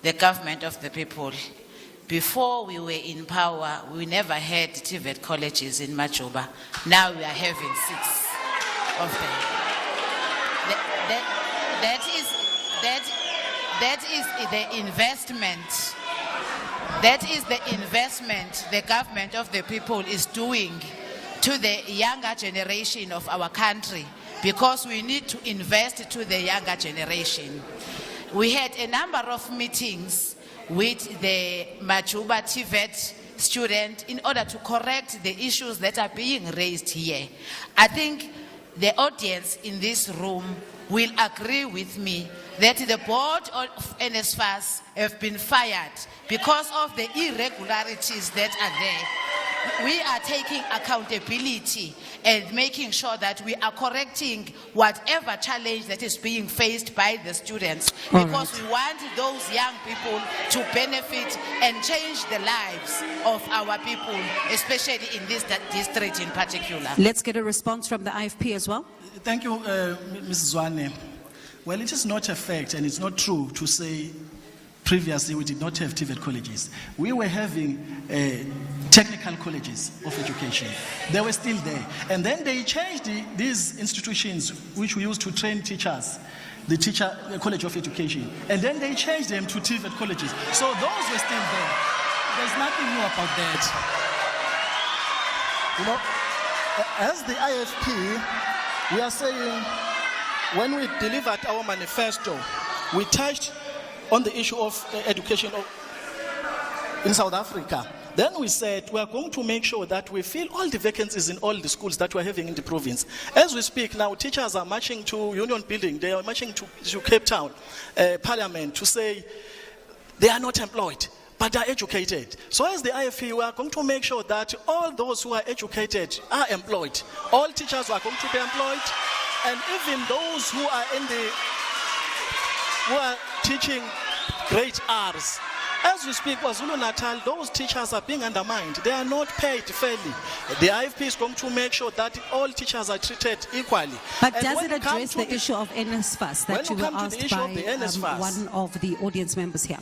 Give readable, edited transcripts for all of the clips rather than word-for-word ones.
the government of the people. Before we were in power, we never had TVET colleges in Majuba. Now we are having 6 of them. That is the investment. That is the investment the government of the people is doing to the younger generation of our country, because we need to invest to the younger generation. We had a number of meetings with the Majuba TVET student in order to correct the issues that are being raised here. I think the audience in this room will agree with me that the board of NSFAS have been fired because of the irregularities that are there. We are taking accountability and making sure that we are correcting whatever challenge that is being faced by the students, because we want those young people to benefit and change the lives of our people, especially in this district in particular. Let's get a response from the IFP as well. Thank you, Mrs. Zwane. Well, it is not a fact and it's not true to say previously we did not have TVET colleges. We were having technical colleges of education. They were still there. And then they changed these institutions which we used to train teachers, the College of Education. And then they changed them to TVET colleges. So those were still there. There's nothing new about that. You know, as the IFP, we are saying when we delivered our manifesto, we touched on the issue of education in South Africa. Then we said we are going to make sure that we fill all the vacancies in all the schools that we're having in the province. As we speak now, teachers are marching to Union Building, they are marching to Cape Town Parliament to say they are not employed, but they are educated. So as the IFE, we are going to make sure that all those who are educated are employed. All teachers are going to be employed, and even those who are teaching grade R's. As we speak, KwaZulu-Natal, those teachers are being undermined. They are not paid fairly. The IFP is going to make sure that all teachers are treated equally. But does it address the issue of NSFAS that you were asked by one of the audience members here?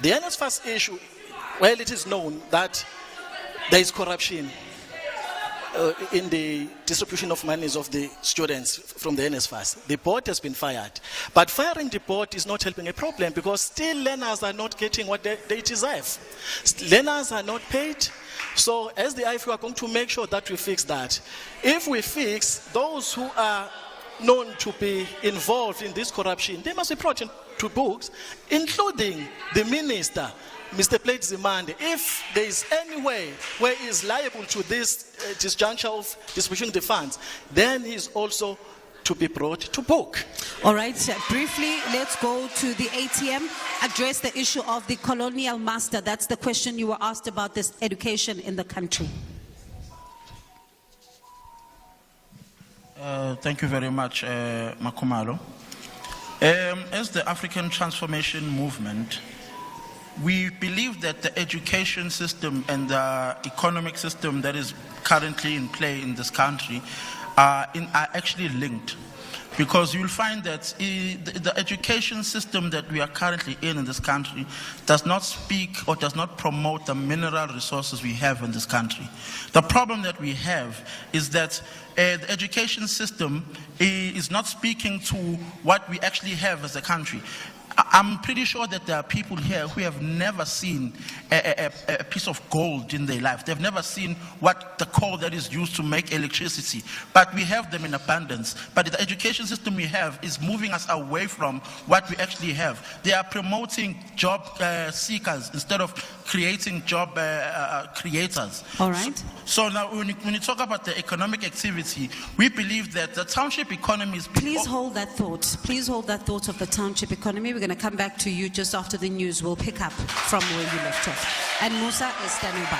The NSFAS issue, well, it is known that there is corruption in the distribution of monies of the students from the NSFAS. The board has been fired. But firing the board is not helping a problem, because still learners are not getting what they deserve. Learners are not paid. So as the IFU are going to make sure that we fix that. If we fix those who are known to be involved in this corruption, they must be brought into books, including the minister, Mr. Plate Zimande. If there is any way where he is liable to this disjuncture of distributing the funds, then he is also to be brought to book. All right, briefly, let's go to the ATM. Address the issue of the colonial master. That's the question you were asked about this education in the country. Thank you very much, Makumalo. As the African Transformation Movement, we believe that the education system and the economic system that is currently in play in this country are actually linked. Because you'll find that the education system that we are currently in this country does not speak or does not promote the mineral resources we have in this country. The problem that we have is that the education system is not speaking to what we actually have as a country. I'm pretty sure that there are people here who have never seen a piece of gold in their life. They've never seen what the coal that is used to make electricity. But we have them in abundance. But the education system we have is moving us away from what we actually have. They are promoting job seekers instead of creating job creators. All right. So now when you talk about the economic activity, we believe that the township economy is... Please hold that thought. Please hold that thought of the township economy. We're going to come back to you just after the news. We'll pick up from where you left off. And Musa is standing by.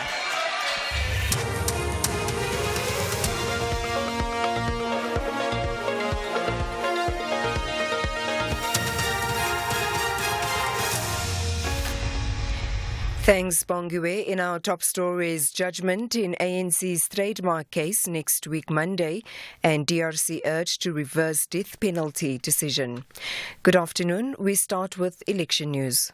Thanks, Bongiwe. In our top stories, judgment in ANC's trademark case next week Monday, and DRC urged to reverse death penalty decision. Good afternoon. We start with election news.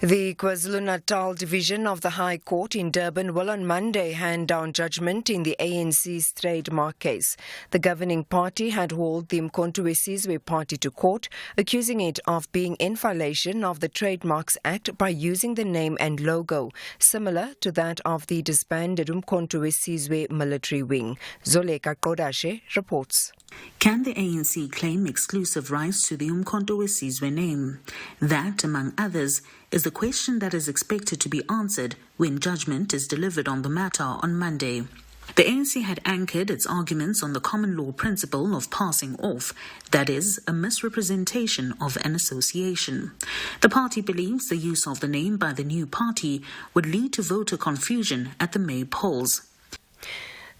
The KwaZulu-Natal division of the High Court in Durban will on Monday hand down judgment in the ANC's trademark case. The governing party had hauled the Umkhonto we Sizwe party to court, accusing it of being in violation of the Trademarks Act by using the name and logo, similar to that of the disbanded Umkhonto we Sizwe military wing. Zoleka Kodashe reports. Can the ANC claim exclusive rights to the Umkhonto we Sizwe name? That, among others, is the question that is expected to be answered when judgment is delivered on the matter on Monday. The ANC had anchored its arguments on the common law principle of passing off, that is, a misrepresentation of an association. The party believes the use of the name by the new party would lead to voter confusion at the May polls.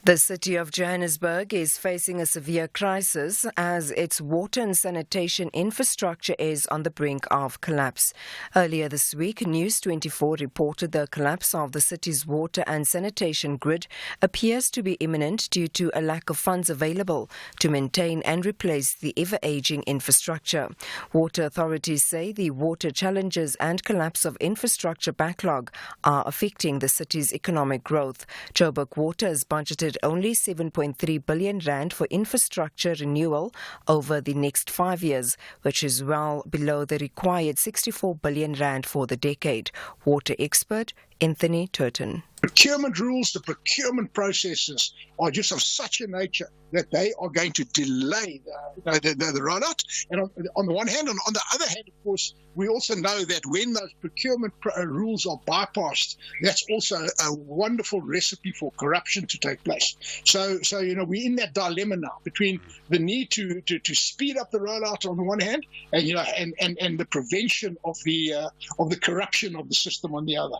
The city of Johannesburg is facing a severe crisis as its water and sanitation infrastructure is on the brink of collapse. Earlier this week, News 24 reported the collapse of the city's water and sanitation grid appears to be imminent due to a lack of funds available to maintain and replace the ever-aging infrastructure. Water authorities say the water challenges and collapse of infrastructure backlog are affecting the city's economic growth. Joburg Water has budgeted only 7.3 billion rand for infrastructure renewal over the next 5 years, which is well below the required 64 billion rand for the decade. Water expert Anthony Turton. Procurement rules, the procurement processes are just of such a nature that they are going to delay the rollout. And on the one hand, and on the other hand, of course, we also know that when those procurement rules are bypassed, that's also a wonderful recipe for corruption to take place. So we're in that dilemma now between the need to speed up the rollout on the one hand, and the prevention of the corruption of the system on the other.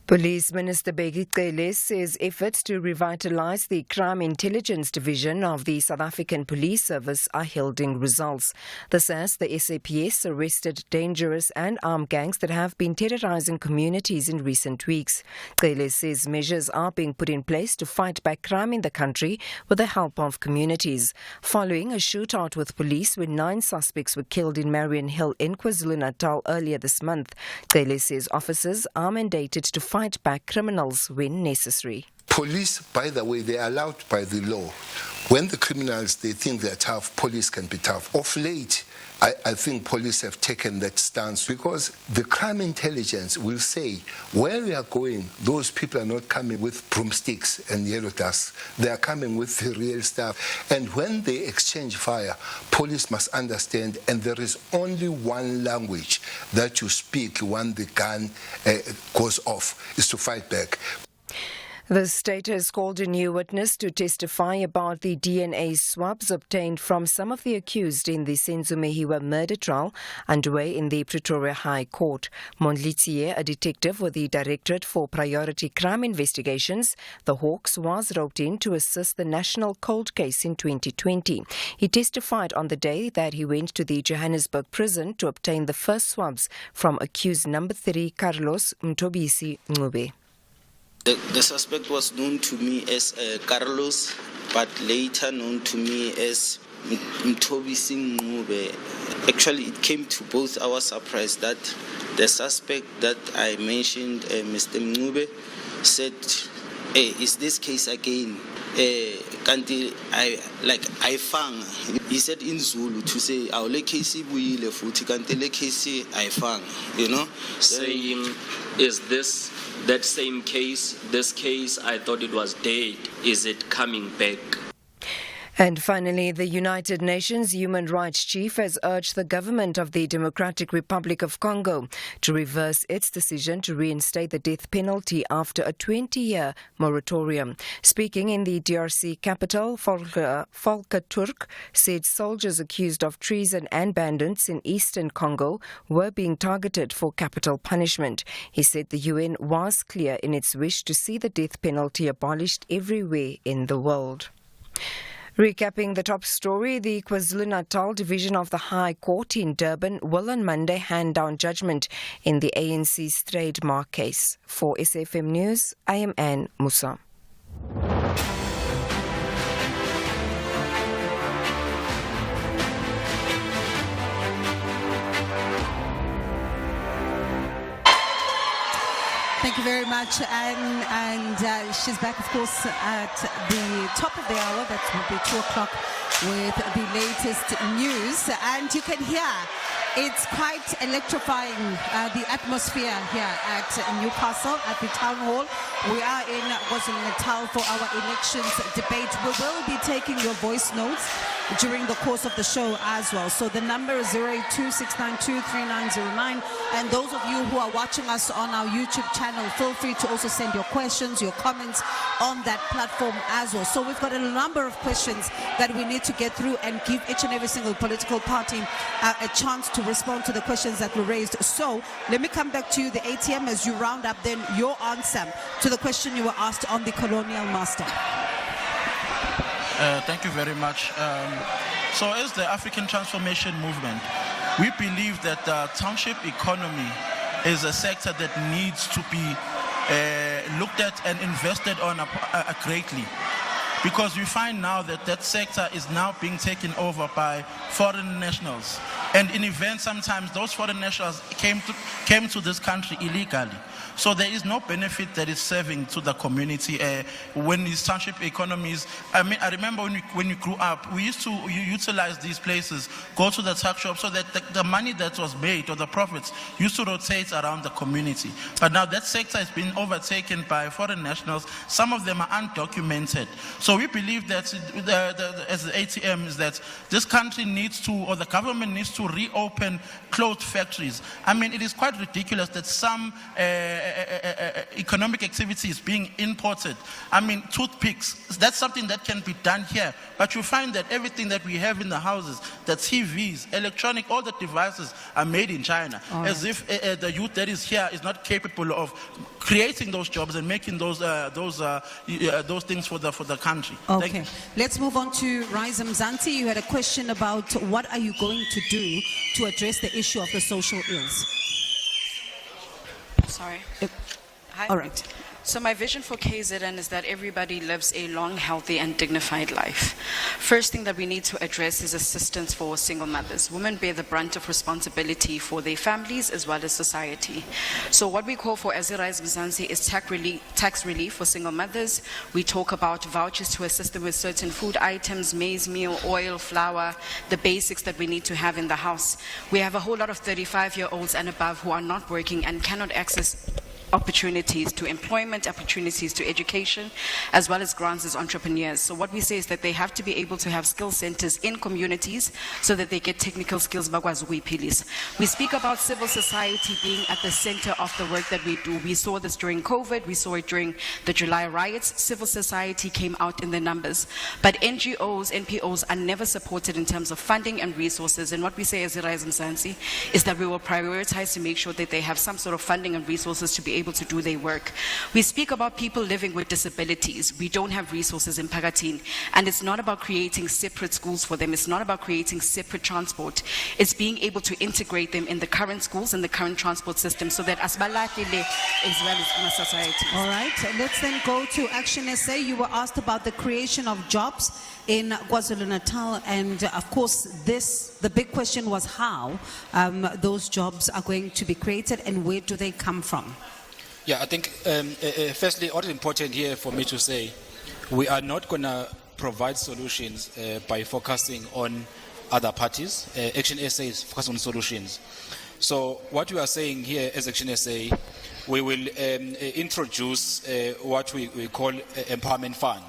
Police Minister Bheki Cele says efforts to revitalise the Crime Intelligence Division of the South African Police Service are yielding results. This as the SAPS arrested dangerous and armed gangs that have been terrorising communities in recent weeks. Cele says measures are being put in place to fight back crime in the country with the help of communities. Following a shootout with police when 9 suspects were killed in Marion Hill in KwaZulu-Natal earlier this month, Cele says officers are mandated to fight back criminals when necessary. Police, by the way, they are allowed by the law. When the criminals, they think they're tough, police can be tough. Of late, I think police have taken that stance because the crime intelligence will say where we are going, those people are not coming with broomsticks and yellow dust. They are coming with the real stuff. And when they exchange fire, police must understand, and there is only one language that you speak when the gun goes off, is to fight back. The state has called a new witness to testify about the DNA swabs obtained from some of the accused in the Senzo murder trial underway in the Pretoria High Court. Mondlitsier, a detective with the Directorate for Priority Crime Investigations, the Hawks, was roped in to assist the national cold case in 2020. He testified on the day that he went to the Johannesburg prison to obtain the first swabs from accused number 3 Carlos Mthobisi Ncube. The suspect was known to me as Carlos, but later known to me as Mthobisi Ncube. Actually, it came to both our surprise that the suspect that I mentioned, Mr. Ncube, said, "Hey, is this case again? I found." He said in Zulu to say, "Our case buile futhi kanti le case I found." You know, saying, "Is this that same case? This case, I thought it was dead. Is it coming back?" And finally, the United Nations Human Rights Chief has urged the government of the Democratic Republic of Congo to reverse its decision to reinstate the death penalty after a 20-year moratorium. Speaking in the DRC capital, Volker Turk said soldiers accused of treason and bandits in eastern Congo were being targeted for capital punishment. He said the UN was clear in its wish to see the death penalty abolished everywhere in the world. Recapping the top story, the KwaZulu-Natal division of the High Court in Durban will on Monday hand down judgment in the ANC's trademark case. For SFM News, I am Anne Musa. Thank you very much. And she's back, of course, at the top of the hour. That will be 2 o'clock with the latest news. And you can hear it's quite electrifying, the atmosphere here at Newcastle, at the town hall. We are in KwaZulu-Natal for our elections debate. We will be taking your voice notes during the course of the show as well. So the number is 082-692-3909. And those of you who are watching us on our YouTube channel, feel free to also send your questions, your comments on that platform as well. So we've got a number of questions that we need to get through and give each and every single political party a chance to respond to the questions that were raised. So let me come back to you, the ATM, as you round up then your answer to the question you were asked on the colonial master. Thank you very much. So as the African Transformation Movement, we believe that the township economy is a sector that needs to be looked at and invested on greatly. Because we find now that that sector is now being taken over by foreign nationals. And in events, sometimes those foreign nationals came to this country illegally. So there is no benefit that is serving to the community when these township economies. I mean, I remember when we grew up, we used to utilize these places, go to the tuck shop, so that the money that was made or the profits used to rotate around the community. But now that sector has been overtaken by foreign nationals. Some of them are undocumented. So we believe that as the ATM is that this country needs to, or the government needs to reopen closed factories. I mean, it is quite ridiculous that some economic activity is being imported. I mean, toothpicks, that's something that can be done here. But you find that everything that we have in the houses, the TVs, electronic, all the devices are made in China. As if the youth that is here is not capable of creating those jobs and making those things for the country. Okay, let's move on to Rise Mzansi. You had a question about what are you going to do to address the issue of the social ills? Sorry. Hi. All right. So my vision for KZN is that everybody lives a long, healthy, and dignified life. First thing that we need to address is assistance for single mothers. Women bear the brunt of responsibility for their families as well as society. So what we call for as Rise Mzansi is tax relief for single mothers. We talk about vouchers to assist them with certain food items, maize meal, oil, flour, the basics that we need to have in the house. We have a whole lot of 35-year-olds and above who are not working and cannot access opportunities to employment, opportunities to education, as well as grants as entrepreneurs. So what we say is that they have to be able to have skill centers in communities so that they get technical skills. We speak about civil society being at the center of the work that we do. We saw this during COVID, we saw it during the July riots. Civil society came out in the numbers, but NGOs, NPOs are never supported in terms of funding and resources. And what we say as Rise Mzansi is that we will prioritize to make sure that they have some sort of funding and resources to be able to do their work. We speak about people living with disabilities. We don't have resources in Pagatin, and it's not about creating separate schools for them. It's not about creating separate transport. It's being able to integrate them in the current schools and the current transport system so that asbalatile as well as in our society. All right, let's then go to Action SA. You were asked about the creation of jobs in KwaZulu-Natal, and of course the big question was how those jobs are going to be created and where do they come from? Yeah, I think firstly, what is important here for me to say, we are not going to provide solutions by focusing on other parties. Action SA is focused on solutions. So what we are saying here as Action SA, we will introduce what we call Empowerment Fund.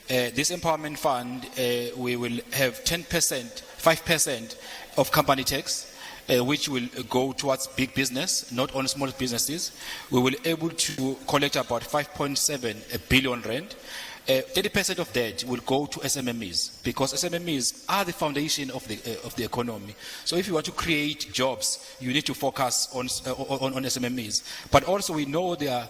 This Empowerment Fund, we will have 10%, 5% of company tax, which will go towards big business, not only small businesses. We will be able to collect about 5.7 billion rand. 30% of that will go to SMMEs, because SMMEs are the foundation of the economy. So if you want to create jobs, you need to focus on SMMEs. But also we know there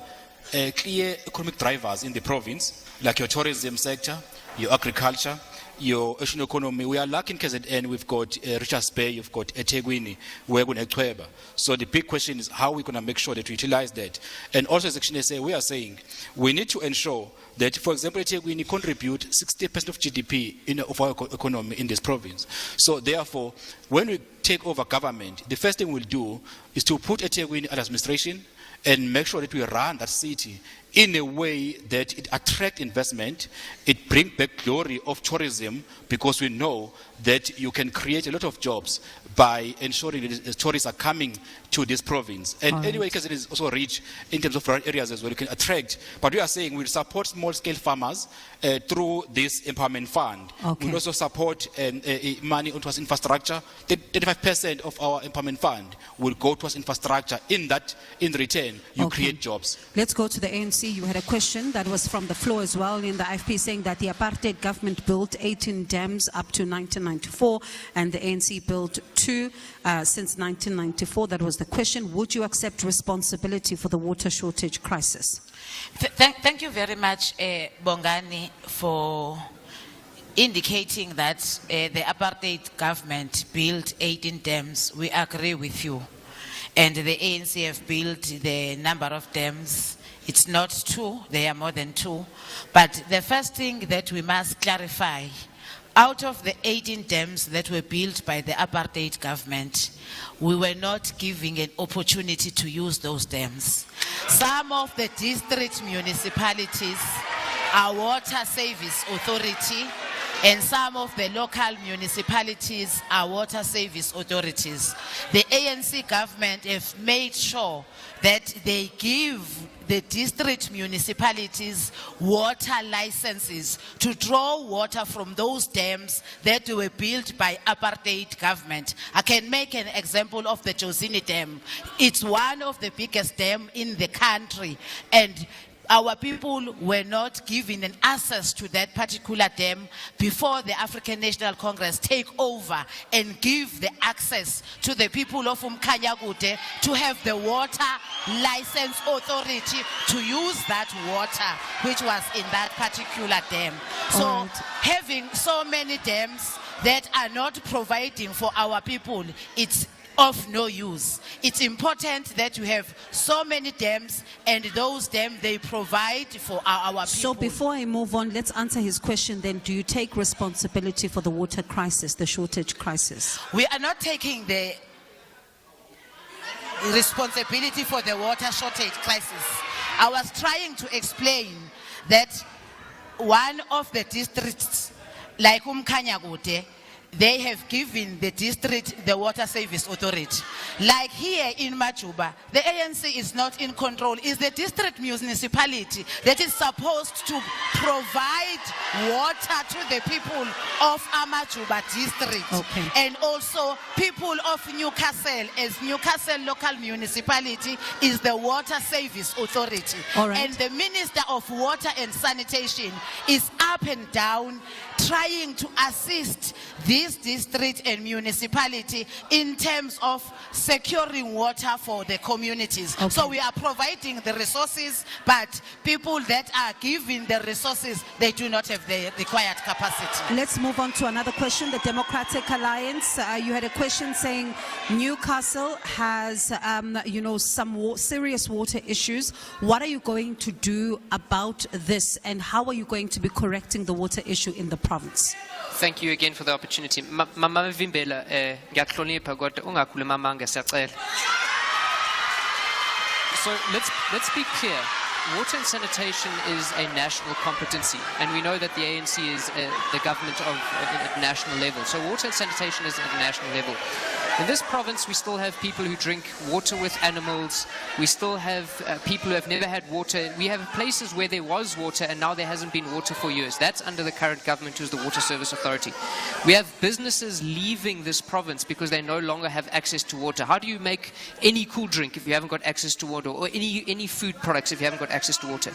are clear economic drivers in the province, like your tourism sector, your agriculture, your ocean economy. We are lucky in KZN, we've got Richards Bay, you've got eThekwini, we're going to. So the big question is how we're going to make sure that we utilize that. And also as Action SA, we are saying we need to ensure that, for example, eThekwini contribute 60% of GDP of our economy in this province. So therefore, when we take over government, the first thing we'll do is to put eThekwini at administration and make sure that we run that city in a way that it attracts investment, it brings back glory of tourism, because we know that you can create a lot of jobs by ensuring that tourists are coming to this province. And anyway, because it is also rich in terms of rural areas as well, you can attract. But we are saying we'll support small-scale farmers through this empowerment fund. We'll also support money towards infrastructure. 35% of our empowerment fund will go towards infrastructure. In return, you create jobs. Let's go to the ANC. You had a question that was from the floor as well in the IFP, saying that the apartheid government built 18 dams up to 1994, and the ANC built 2 since 1994. That was the question. Would you accept responsibility for the water shortage crisis? Thank you very much, Bongani, for indicating that the apartheid government built 18 dams. We agree with you. And the ANC have built the number of dams. It's not 2, there are more than 2. But the first thing that we must clarify, out of the 18 dams that were built by the apartheid government, we were not giving an opportunity to use those dams. Some of the district municipalities, our water service authority, and some of the local municipalities are water service authorities. The ANC government have made sure that they give the district municipalities water licenses to draw water from those dams that were built by apartheid government. I can make an example of the Jozini Dam. It's one of the biggest dams in the country, and our people were not given an access to that particular dam before the African National Congress take over and give the access to the people of Umkhanyakude to have the water license authority to use that water which was in that particular dam. So having so many dams that are not providing for our people, it's of no use. It's important that you have so many dams, and those dams, they provide for our people. So before I move on, let's answer his question then. Do you take responsibility for the water crisis, the shortage crisis? We are not taking the responsibility for the water shortage crisis. I was trying to explain that one of the districts, like Umkhanyakude, they have given the district the water service authority. Like here in Majuba, the ANC is not in control. It's the district municipality that is supposed to provide water to the people of Amajuba district. And also people of Newcastle, as Newcastle local municipality is the water service authority. And the Minister of Water and Sanitation is up and down trying to assist this district and municipality in terms of securing water for the communities. So we are providing the resources, but people that are giving the resources, they do not have the required capacity. Let's move on to another question. The Democratic Alliance, you had a question saying Newcastle has, some serious water issues. What are you going to do about this, and how are you going to be correcting the water issue in the province? Thank you again for the opportunity. Mama Vimbela, ngiyakuhlonipha kodwa ungakhuluma manga siyacela. So let's be clear. Water and sanitation is a national competency, and we know that the ANC is the government at national level. So water and sanitation is at a national level. In this province, we still have people who drink water with animals. We still have people who have never had water. We have places where there was water and now there hasn't been water for years. That's under the current government, who's the Water Service Authority. We have businesses leaving this province because they no longer have access to water. How do you make any cool drink if you haven't got access to water, or any food products if you haven't got access to water?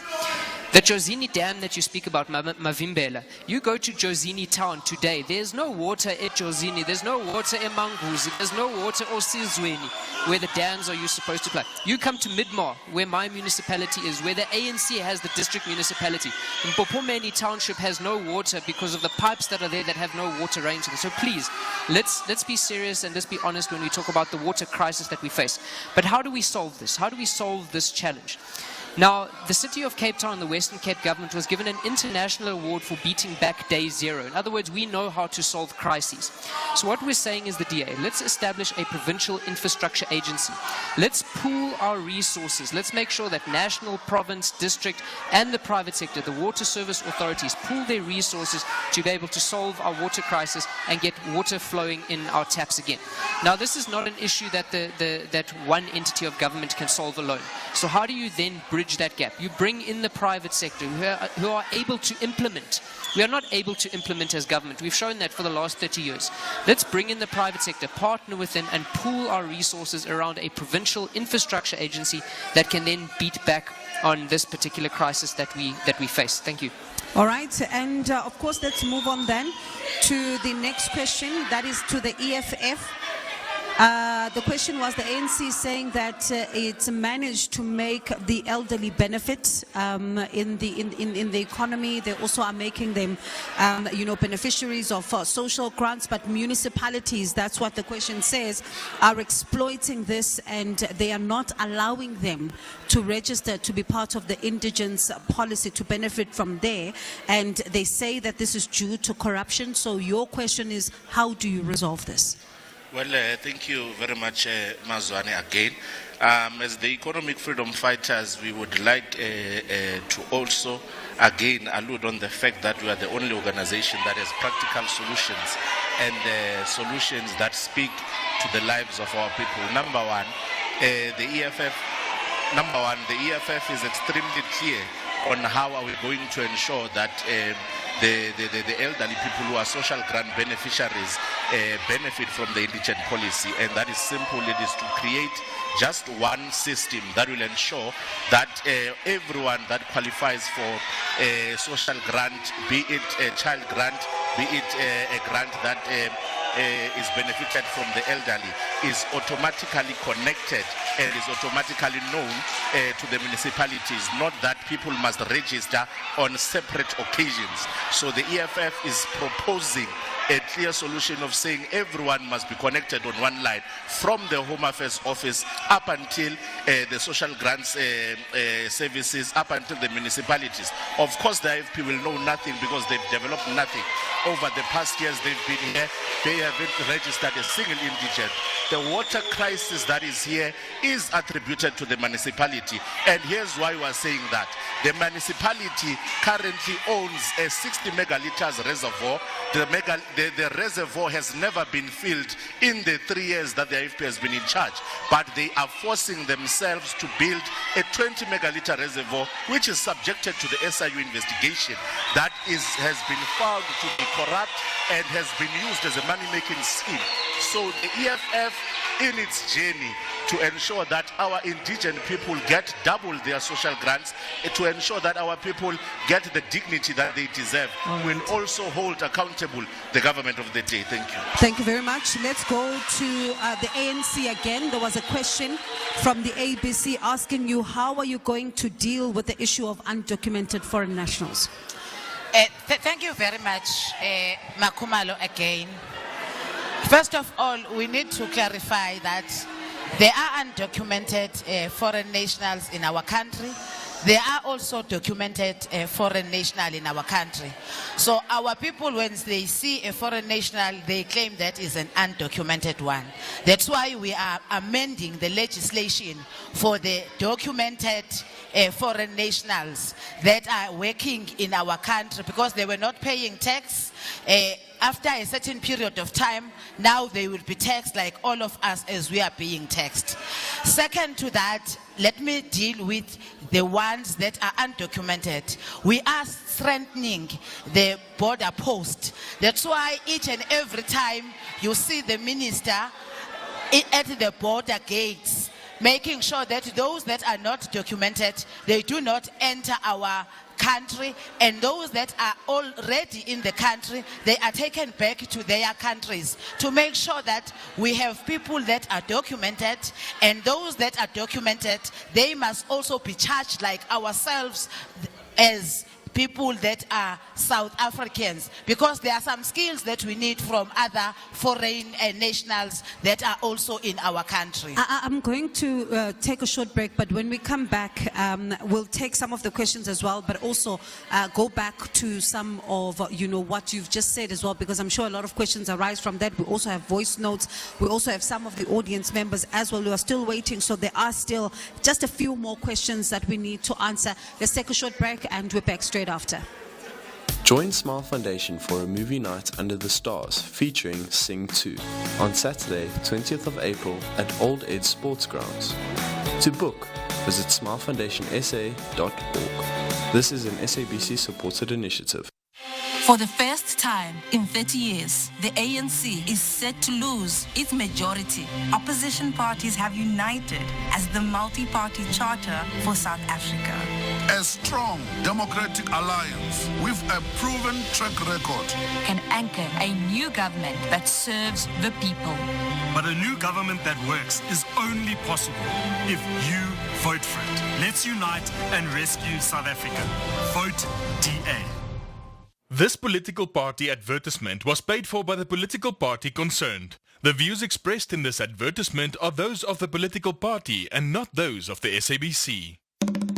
The Jozini Dam that you speak about, Mavimbela, you go to Jozini town today, there's no water at Jozini, there's no water in Manguzi, there's no water or Sizweni, where the dams are supposed to play. You come to Midmar, where my municipality is, where the ANC has the district municipality. And Popomeni township has no water because of the pipes that are there that have no water running to them. So please, let's be serious and let's be honest when we talk about the water crisis that we face. But how do we solve this? How do we solve this challenge? Now, the city of Cape Town, the Western Cape government, was given an international award for beating back day zero. In other words, we know how to solve crises. So what we're saying is the DA, let's establish a provincial infrastructure agency. Let's pool our resources. Let's make sure that national, province, district, and the private sector, the water service authorities, pool their resources to be able to solve our water crisis and get water flowing in our taps again. Now, this is not an issue that that one entity of government can solve alone. So how do you then bridge that gap? You bring in the private sector who are able to implement. We are not able to implement as government. We've shown that for the last 30 years. Let's bring in the private sector, partner with them, and pool our resources around a provincial infrastructure agency that can then beat back on this particular crisis that we face. Thank you. All right, and of course, let's move on then to the next question. That is to the EFF. The question was the ANC saying that it's managed to make the elderly benefit in the economy. They also are making them, beneficiaries of social grants. But municipalities, that's what the question says, are exploiting this, and they are not allowing them to register to be part of the indigence policy to benefit from there. And they say that this is due to corruption. So your question is, how do you resolve this? Well, thank you very much, Mazwane, again. As the economic freedom fighters, we would like to also, again, allude on the fact that we are the only organization that has practical solutions and solutions that speak to the lives of our people. Number one, the EFF is extremely clear on how are we going to ensure that the elderly people who are social grant beneficiaries benefit from the indigent policy, and that is simple. It is to create just one system that will ensure that everyone that qualifies for a social grant, be it a child grant, be it a grant that is benefited from the elderly, is automatically connected and is automatically known to the municipalities, not that people must register on separate occasions. So the EFF is proposing a clear solution of saying everyone must be connected on one line from the Home Affairs Office up until the social grants services, up until the municipalities. Of course, the IFP will know nothing because they've developed nothing. Over the past years they've been here, they haven't registered a single indigent. The water crisis that is here is attributed to the municipality, and here's why we are saying that. The municipality currently owns a 60 megalitres reservoir. The reservoir has never been filled in the 3 years that the IFP has been in charge, but they are forcing themselves to build a 20 megalitre reservoir, which is subjected to the SIU investigation that has been found to be corrupt and has been used as a money-making scheme. So the EFF, in its journey to ensure that our indigent people get double their social grants, to ensure that our people get the dignity that they deserve, will also hold accountable the government of the day. Thank you. Thank you very much. Let's go to the ANC again. There was a question from the ABC asking you, how are you going to deal with the issue of undocumented foreign nationals? Thank you very much, Makumalo, again. First of all, we need to clarify that there are undocumented foreign nationals in our country. There are also documented foreign national in our country. So our people, when they see a foreign national, they claim that is an undocumented one. That's why we are amending the legislation for the documented foreign nationals that are working in our country because they were not paying tax. After a certain period of time, now they will be taxed like all of us as we are being taxed. Second to that, let me deal with the ones that are undocumented. We are strengthening the border post. That's why each and every time you see the minister at the border gates, making sure that those that are not documented, they do not enter our country, and those that are already in the country, they are taken back to their countries to make sure that we have people that are documented, and those that are documented, they must also be charged like ourselves as people that are South Africans, because there are some skills that we need from other foreign nationals that are also in our country. I'm going to take a short break, but when we come back, we'll take some of the questions as well, but also go back to some of what you've just said as well, because I'm sure a lot of questions arise from that. We also have voice notes. We also have some of the audience members as well who are still waiting, so there are still just a few more questions that we need to answer. Let's take a short break and we're back straight after. Join Smile Foundation for a movie night under the stars featuring Sing 2 on Saturday, 20th of April at Old Ed Sports Grounds. To book, visit smilefoundationsa.org. This is an SABC supported initiative. For the first time in 30 years, the ANC is set to lose its majority. Opposition parties have united as the multi-party charter for South Africa. A strong democratic alliance with a proven track record Can anchor a new government that serves the people. But a new government that works is only possible if you vote for it. Let's unite and rescue South Africa. Vote DA. This political party advertisement was paid for by the political party concerned. The views expressed in this advertisement are those of the political party and not those of the SABC.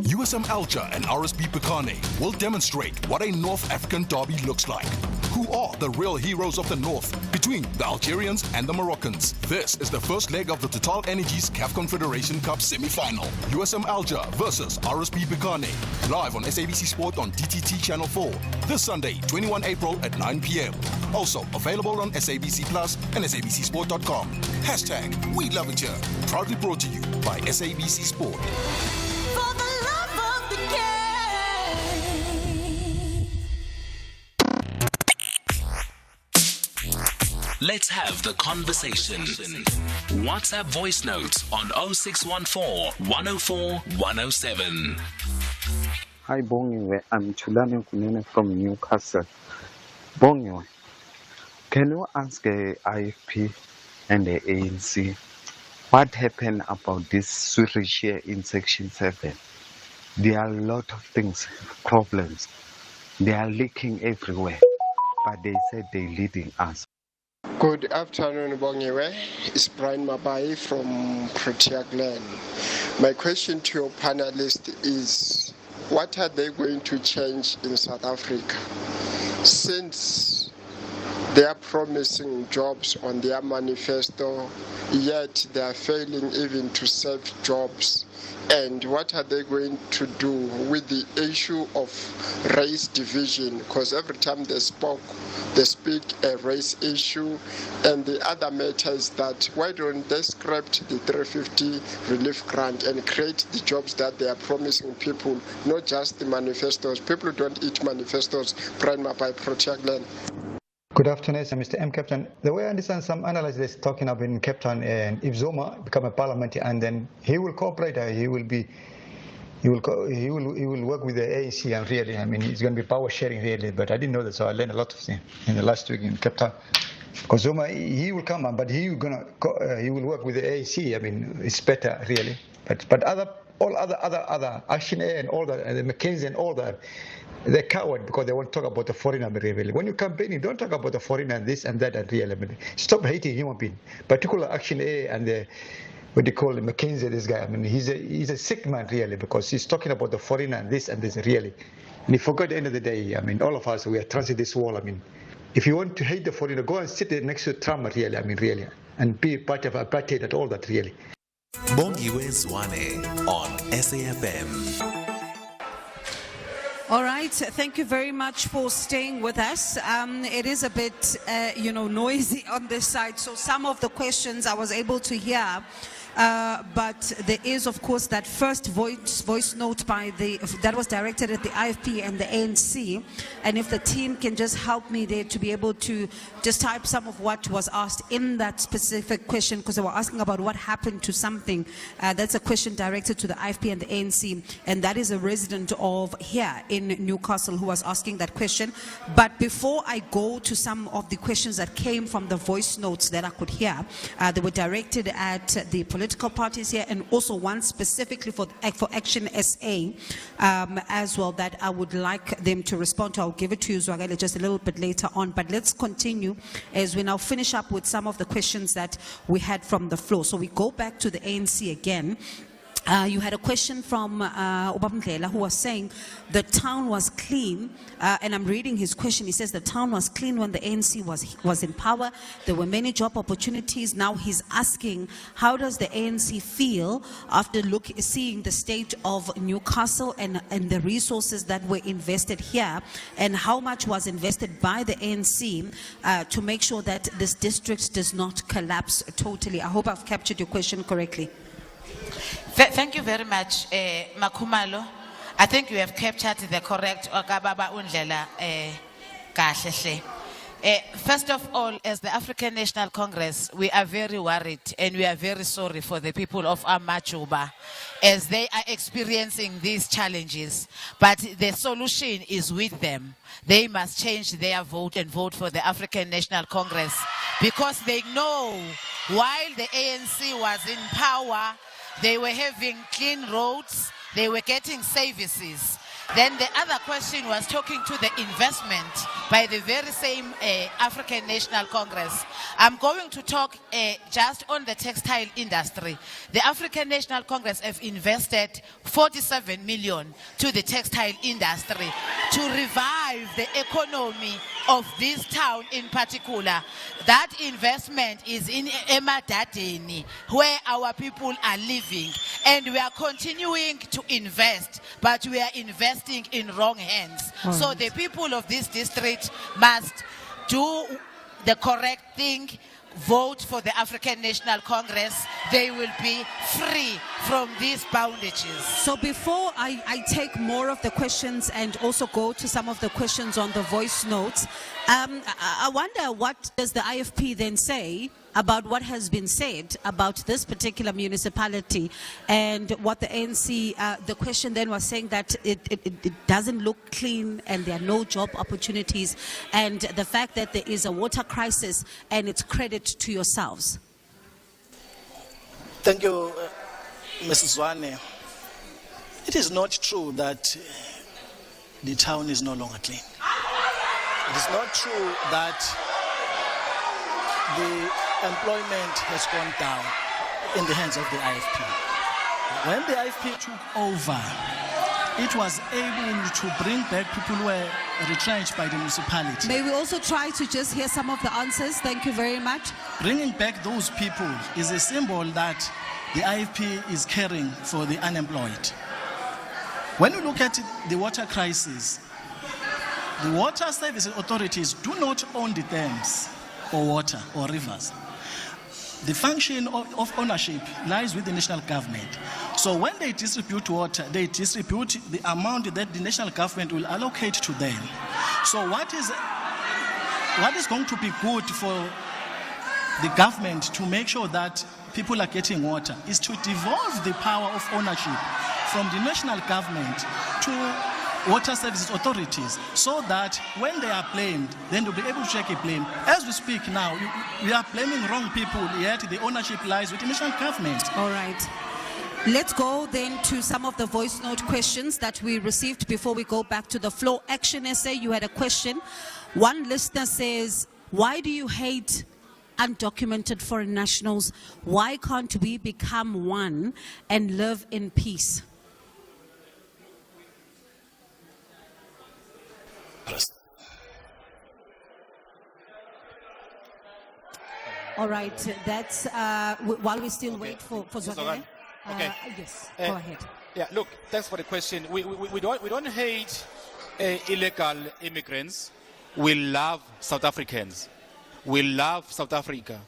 USM Alger and RSB Pekane will demonstrate what a North African derby looks like. Who are the real heroes of the North between the Algerians and the Moroccans? This is the first leg of the Total Energies CAF Confederation Cup semi-final. USM Alger versus RSB Pekane. Live on SABC Sport on DTT Channel 4. This Sunday, 21 April at 9 p.m. Also available on SABC Plus and SABCSport.com. Hashtag We Love It Here. Proudly brought to you by SABC Sport. Let's have the conversation. WhatsApp voice notes on 0614 104 107. Hi, Bongiwe. I'm Chulani Kunene from Newcastle. Bongiwe, can you ask the IFP and the ANC what happened about this Suri share in Section 7? There are a lot of things, problems. They are leaking everywhere, but they said they're leading us. Good afternoon, Bongiwe. It's Brian Mabai from Protea Glen. My question to your panelist is, what are they going to change in South Africa? Since they are promising jobs on their manifesto, yet they are failing even to save jobs. And what are they going to do with the issue of race division? Because every time they speak a race issue. And the other matter is that why don't they scrap the 350 relief grant and create the jobs that they are promising people, not just the manifestos. People don't eat manifestos. Brian Mapai, Protea Glen. Good afternoon, Mr. M. Captain. The way I understand, some analysts is talking about in Cape Town, and if Zuma become a parliament, and then he will cooperate, he will work with the ANC, and really, I mean, it's going to be power sharing really. But I didn't know that, so I learned a lot of things in the last week in Cape Town. Because Zuma, he will come on, but he will work with the ANC. I mean, it's better really. But all other Action A and all that, and the McKinsey and all that. They're coward because they won't talk about the foreigner really. When you're campaigning, don't talk about the foreigner, this and that, and really. Stop hating human being. Particularly Action A and what they call McKinsey, this guy. I mean, he's a sick man really because he's talking about the foreigner and this really. And he forgot at the end of the day, I mean, all of us, we are transit this wall. I mean, if you want to hate the foreigner, go and sit there next to Trump really, I mean, really. And be part of apartheid and all that really. Bongiwe Zwane on SAFM. All right, thank you very much for staying with us. It is a bit, noisy on this side, so some of the questions I was able to hear. But there is, of course, that first voice note that was directed at the IFP and the ANC. And if the team can just help me there to be able to just type some of what was asked in that specific question, because they were asking about what happened to something. That's a question directed to the IFP and the ANC. And that is a resident of here in Newcastle who was asking that question. But before I go to some of the questions that came from the voice notes that I could hear, they were directed at the political political parties here, and also one specifically for Action SA as well, that I would like them to respond to. I'll give it to you, Zwagale, just a little bit later on. But let's continue as we now finish up with some of the questions that we had from the floor. So we go back to the ANC again. You had a question from Obamndlela, who was saying the town was clean, and I'm reading his question. He says the town was clean when the ANC was in power. There were many job opportunities. Now he's asking, how does the ANC feel after seeing the state of Newcastle and the resources that were invested here, and how much was invested by the ANC to make sure that this district does not collapse totally? I hope I've captured your question correctly. Thank you very much, Makhumalo. I think you have captured the correct Okababa Undlela kahle. First of all, as the African National Congress, we are very worried and we are very sorry for the people of Amachuba as they are experiencing these challenges. But the solution is with them. They must change their vote and vote for the African National Congress, because they know while the ANC was in power, they were having clean roads, they were getting services. Then the other question was talking to the investment by the very same African National Congress. I'm going to talk just on the textile industry. The African National Congress have invested 47 million to the textile industry to revive the economy of this town in particular. That investment is in Emadadeni, where our people are living. And we are continuing to invest, but we are investing in wrong hands. All So right. the people of this district must do the correct thing, vote for the African National Congress. They will be free from these bondages. So before I take more of the questions and also go to some of the questions on the voice notes, I wonder, what does the IFP then say about what has been said about this particular municipality, and what the ANC, the question then was saying that it doesn't look clean and there are no job opportunities, and the fact that there is a water crisis, and it's credit to yourselves. Thank you, Mrs. Zwane. It is not true that the town is no longer clean. It is not true that the employment has gone down in the hands of the IFP. When the IFP took over, it was able to bring back people who were retrenched by the municipality. May we also try to just hear some of the answers? Thank you very much. Bringing back those people is a symbol that the IFP is caring for the unemployed. When you look at the water crisis, the water services authorities do not own the dams or water or rivers. The function of ownership lies with the national government. So when they distribute water, they distribute the amount that the national government will allocate to them. So what is going to be good for the government to make sure that people are getting water is to devolve the power of ownership from the national government to water services authorities, so that when they are blamed, then they'll be able to check a blame. As we speak now, we are blaming wrong people, yet the ownership lies with the national government. All right. Let's go then to some of the voice note questions that we received before we go back to the floor. Action SA, you had a question. One listener says, why do you hate undocumented foreign nationals? Why can't we become one and live in peace? All right, that's while we still wait for Zwagale. Okay. Yes, go ahead. Yeah, look, thanks for the question. We don't hate illegal immigrants. We love South Africans. We love South Africa.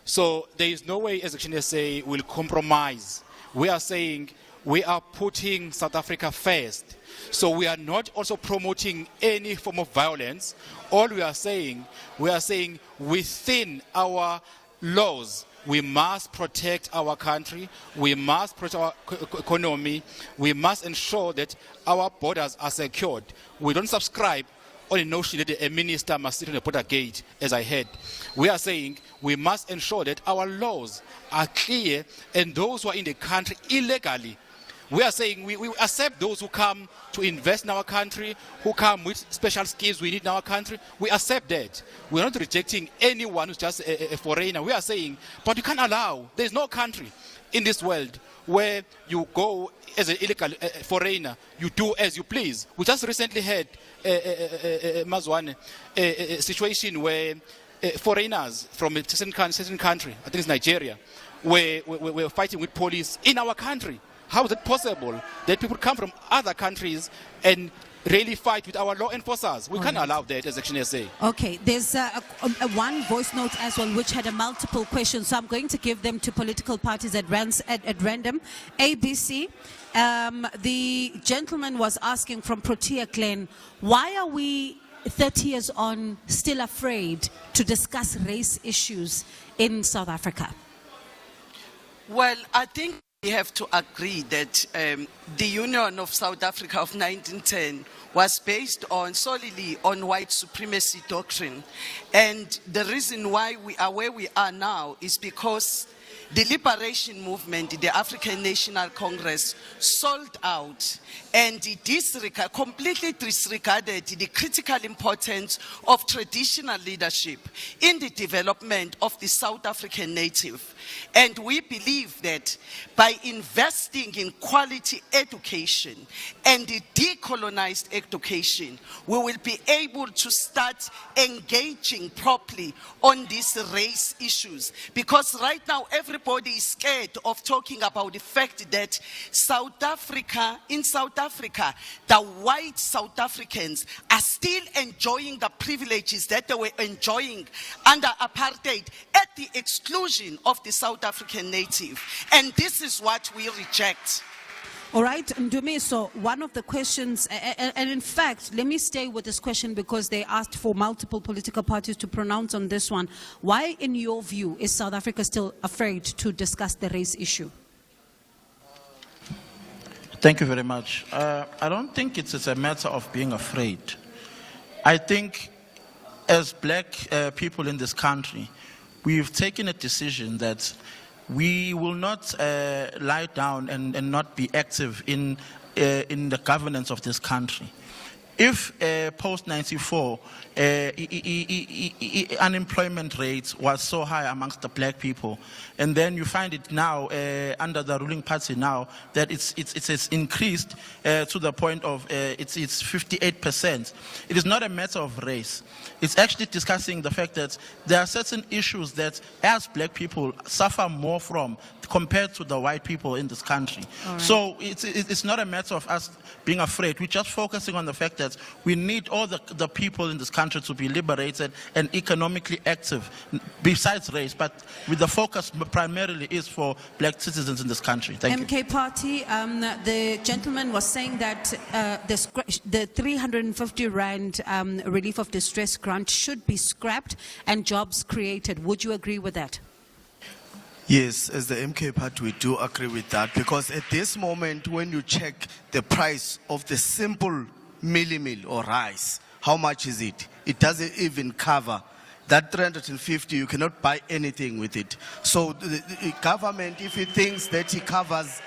So there is no way, as Action SA will compromise. We are saying we are putting South Africa first. So we are not also promoting any form of violence. All we are saying within our laws, we must protect our country, we must protect our economy, we must ensure that our borders are secured. We don't subscribe on the notion that a minister must sit on the border gate, as I heard. We are saying we must ensure that our laws are clear, and those who are in the country illegally, we are saying we accept those who come to invest in our country, who come with special skills we need in our country. We accept that. We're not rejecting anyone who's just a foreigner. We are saying, but you can't allow, there's no country in this world where you go as an illegal foreigner, you do as you please. We just recently had Mazwane, a situation where foreigners from a certain country, I think it's Nigeria, were fighting with police in our country. How is it possible that people come from other countries and really fight with our law enforcers? We can't allow that as Action SA. Okay, there's one voice note as well which had a multiple questions, so I'm going to give them to political parties at random. ABC, the gentleman was asking from Protea Glen, why are we 30 years on still afraid to discuss race issues in South Africa? Well, I think we have to agree that the Union of South Africa of 1910 was based solely on white supremacy doctrine. And the reason why we are where we are now is because the liberation movement, the African National Congress, sold out and completely disregarded the critical importance of traditional leadership in the development of the South African native. And we believe that by investing in quality education and decolonized education, we will be able to start engaging properly on these race issues. Because right now, everybody is scared of talking about the fact that in South Africa, the white South Africans are still enjoying the privileges that they were enjoying under apartheid at the exclusion of the South African native. And this is what we reject. All right, Ndumiso, one of the questions, and in fact, let me stay with this question because they asked for multiple political parties to pronounce on this one. Why, in your view, is South Africa still afraid to discuss the race issue? Thank you very much. I don't think it's a matter of being afraid. I think as black people in this country, we've taken a decision that we will not lie down and not be active in the governance of this country. If post-94 unemployment rate was so high amongst the black people, and then you find it now under the ruling party now that it's increased to the point of it's 58%. It is not a matter of race. It's actually discussing the fact that there are certain issues that as black people suffer more from compared to the white people in this country. Right. So it's not a matter of us being afraid. We're just focusing on the fact that we need all the people in this country to be liberated and economically active, besides race, but with the focus primarily is for black citizens in this country. Thank you. MK Party, the gentleman was saying that the 350 Rand relief of distress grant should be scrapped and jobs created. Would you agree with that? Yes, as the MK Party, we do agree with that, because at this moment, when you check the price of the simple meal or rice, how much is it? It doesn't even cover that 350. You cannot buy anything with it. So the government, if it thinks that it covers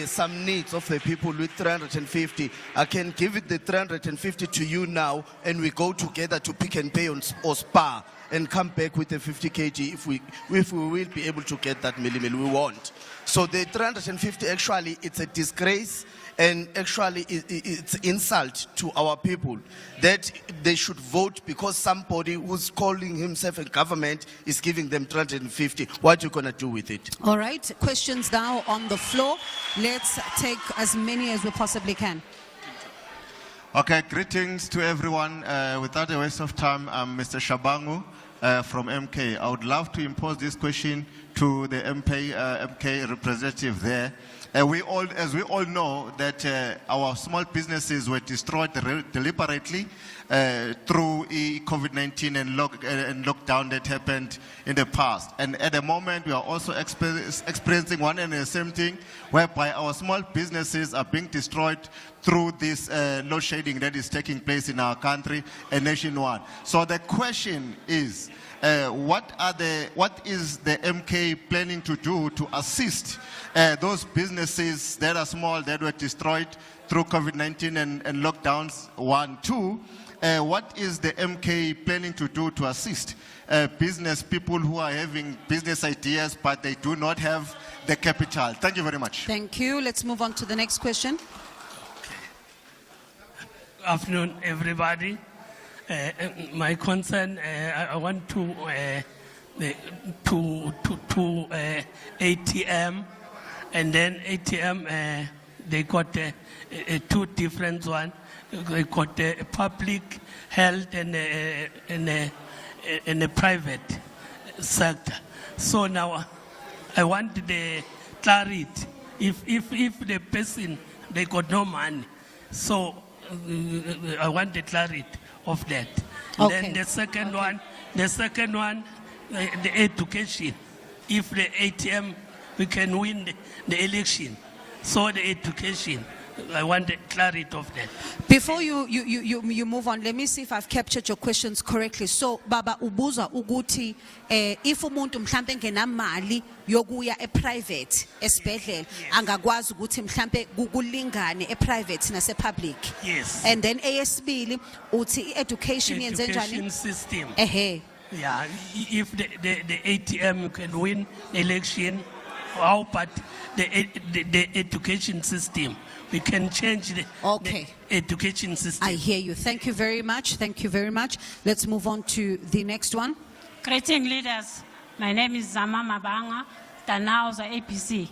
some needs of the people with 350, I can give it the 350 to you now, and we go together to Pick and Pay or Spar, and come back with the 50 kg if we will be able to get that meal. We won't. So the 350, actually, it's a disgrace, and actually it's insult to our people that they should vote because somebody who's calling himself a government is giving them 350. What are you going to do with it? All right, questions now on the floor. Let's take as many as we possibly can. Okay, greetings to everyone. Without a waste of time, I'm Mr. Shabangu from MK. I would love to impose this question to the MK representative there. As we all know that our small businesses were destroyed deliberately through COVID-19 and lockdown that happened in the past. And at the moment, we are also experiencing one and the same thing, whereby our small businesses are being destroyed through this load shedding that is taking place in our country and nationwide. So the question is, what is the MK planning to do to assist those businesses that are small that were destroyed through COVID-19 and lockdowns? 1, 2. What is the MK planning to do to assist business people who are having business ideas but they do not have the capital? Thank you very much. Thank you. Let's move on to the next question. Afternoon, everybody. My concern, I want to ATM, and then ATM they got two different one. They got public health and a private sector. So now I want the clarity. If the person they got no money, so I want the clarity of that. Okay. Then the second one, the education. If the ATM we can win the election, so the education. I want the clarity of that. Before you move on, let me see if I've captured your questions correctly. So, Baba ubuza uguti, if umuntu mhlambe ngenamali yokuya private esibhedlela angakwazi ukuthi mhlambe kulingane private nase public. Yes. And then eyesibili uthi education yenze njani? Education system. Ehe. Yeah, if the ATM can win election, how about the education system? We can change the education system. I hear you. Thank you very much. Thank you very much. Let's move on to the next one. Greeting leaders. My name is Zama Mabanga, Danauza APC.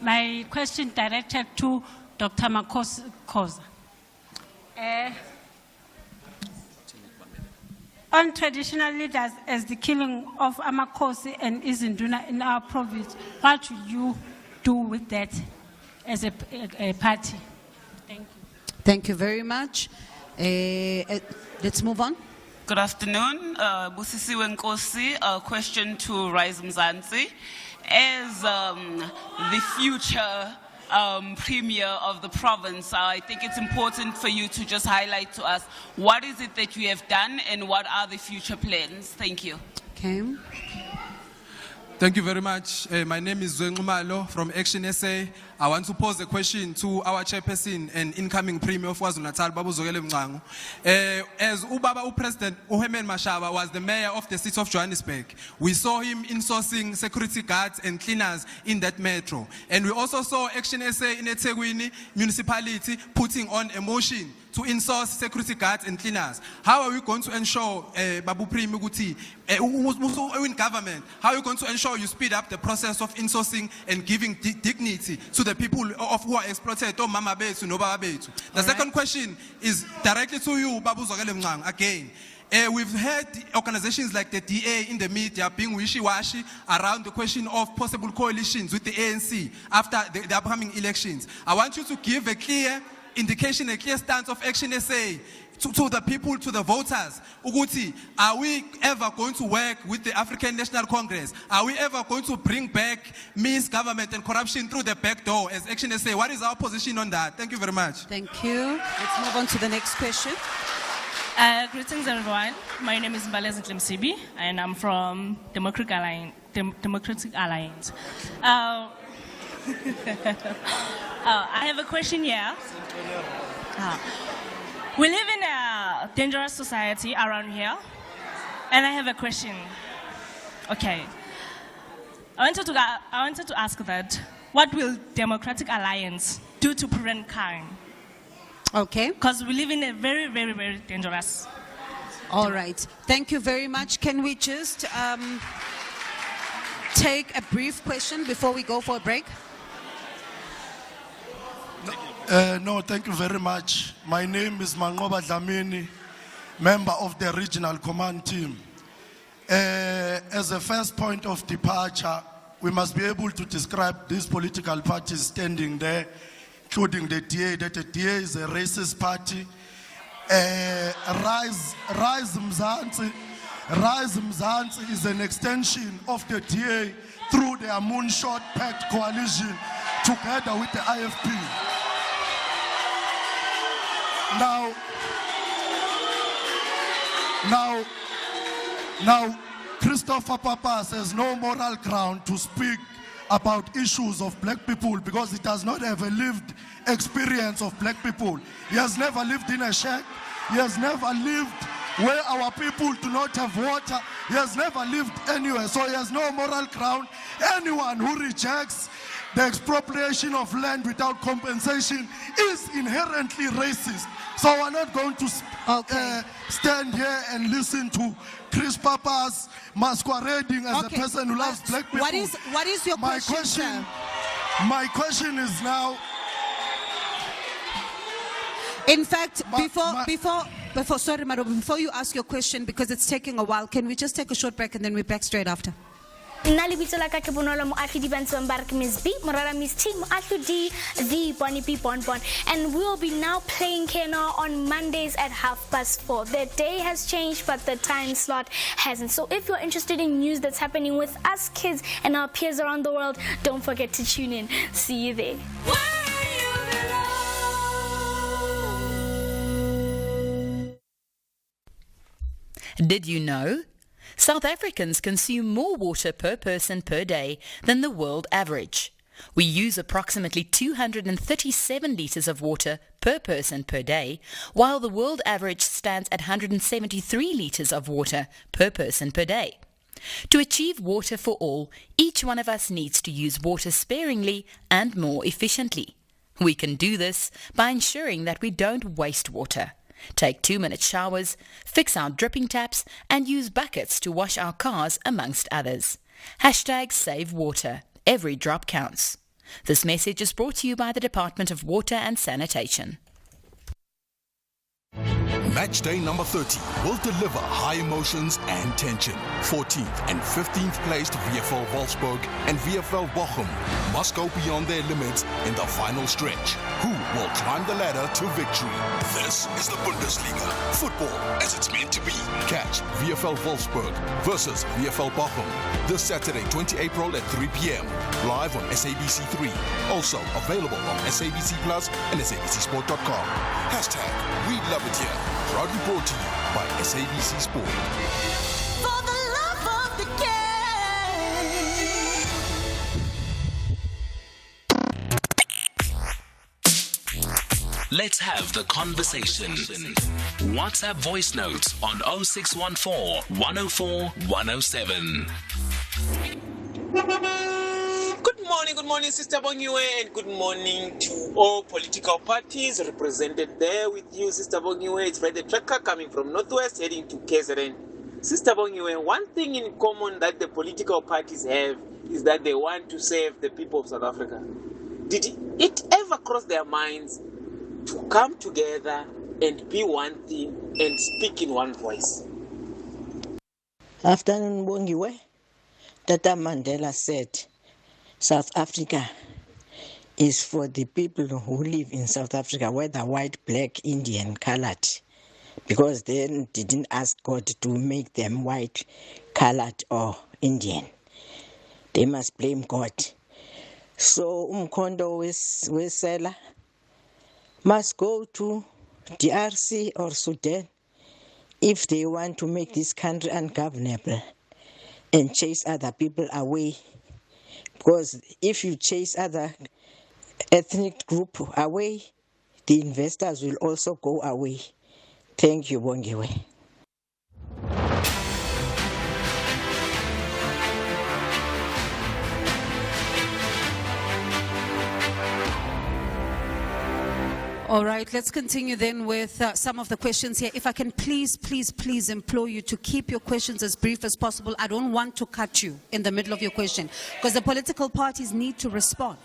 My question directed to Dr. Makosa. On traditional leaders as the killing of Amakosi and Izinduna in our province, what should you do with that as a party? Thank you. Thank you very much. Let's move on. Good afternoon. Busisi Wenkosi, a question to Rise Mzansi. As the future premier of the province, I think it's important for you to just highlight to us what is it that you have done and what are the future plans. Thank you. Okay. Thank you very much. My name is Zwengumalo from Action SA. I want to pose a question to our chairperson and incoming premier of KwaZulu-Natal, Babu Zogele Mngcango. As Ubaba President Uhemen Mashaba was the mayor of the city of Johannesburg, we saw him insourcing security guards and cleaners in that metro. And we also saw Action SA in eThekwini municipality putting on a motion to insource security guards and cleaners. How are we going to ensure, Babu Prime Guti, in government, how are you going to ensure you speed up the process of insourcing and giving dignity to the people of who are exploited, or Mama Betu, no Baba Betu? The second question is directly to you, Babu Zogele Mngcango, again. We've heard organizations like the DA in the media being wishy-washy around the question of possible coalitions with the ANC after the upcoming elections. I want you to give a clear indication, a clear stance of Action SA to the people, to the voters. Uguti, are we ever going to work with the African National Congress? Are we ever going to bring back misgovernment and corruption through the back door as Action SA? What is our position on that? Thank you very much. Thank you. Let's move on to the next question. Greetings, everyone. My name is Mbalezi Tlemsibi, and I'm from Democratic Alliance. I have a question here. We live in a dangerous society around here, and I have a question. Okay. I wanted to ask that, what will Democratic Alliance do to prevent crime? Okay. Because we live in a very, very, very dangerous. All right. Thank you very much. Can we just take a brief question before we go for a break? No, thank you very much. My name is Mangoba Dlamini, member of the regional command team. As a first point of departure, we must be able to describe these political parties standing there, including the DA, that the DA is a racist party. Rise Mzansi is an extension of the DA through their Moonshot Pact coalition together with the IFP. Now, Christopher Papas has no moral ground to speak about issues of black people because he does not have a lived experience of black people. He has never lived in a shack. He has never lived where our people do not have water. He has never lived anywhere, so he has no moral ground. Anyone who rejects the expropriation of land without compensation is inherently racist. So we're not going to stand here and listen to Chris Papas masquerading as a person who loves black people. What is your question, sir? My question is now. In fact, before you ask your question, because it's taking a while, can we just take a short break and then we're back straight after? Nna lebitso la ka ke Bonolo Moahlodi ba ntse ba re ke Miss B, Morara Miss T, Moahlodi, the Bonnie B Bonbon. And we'll be now playing Kena on Mondays at 4:30. The day has changed, but the time slot hasn't. So if you're interested in news that's happening with us kids and our peers around the world, don't forget to tune in. See you there. Did you know? South Africans consume more water per person per day than the world average. We use approximately 237 litres of water per person per day, while the world average stands at 173 litres of water per person per day. To achieve water for all, each one of us needs to use water sparingly and more efficiently. We can do this by ensuring that we don't waste water. Take 2-minute showers, fix our dripping taps, and use buckets to wash our cars, amongst others. #SaveWater. Every drop counts. This message is brought to you by the Department of Water and Sanitation. Match day number 30 will deliver high emotions and tension. 14th and 15th placed VfL Wolfsburg and VfL Bochum must go beyond their limits in the final stretch. Who will climb the ladder to victory? This is the Bundesliga. Football as it's meant to be. Catch VfL Wolfsburg versus VfL Bochum this Saturday, 20 April at 3 p.m. live on SABC3. Also available on SABC Plus and SABCSport.com. #We love it here. Proudly brought to you by SABC Sport. For the love of the game. Let's have the conversation. WhatsApp voice notes on 0614 104 107. Good morning, Sister Bongiwe, and good morning to all political parties represented there with you, Sister Bongiwe. It's Friday Tracker coming from Northwest, heading to KZN. Sister Bongiwe, one thing in common that the political parties have is that they want to save the people of South Africa. Did it ever cross their minds to come together and be one thing and speak in one voice? Afternoon, Bongiwe. Tata Mandela said, South Africa is for the people who live in South Africa, whether white, black, Indian, colored, because they didn't ask God to make them white, colored, or Indian. They must blame God. So Umkhondo Wesela must go to DRC or Sudan if they want to make this country ungovernable and chase other people away. Because if you chase other ethnic group away, the investors will also go away. Thank you, Bongiwe. All right, let's continue then with some of the questions here. If I can please implore you to keep your questions as brief as possible. I don't want to cut you in the middle of your question because the political parties need to respond.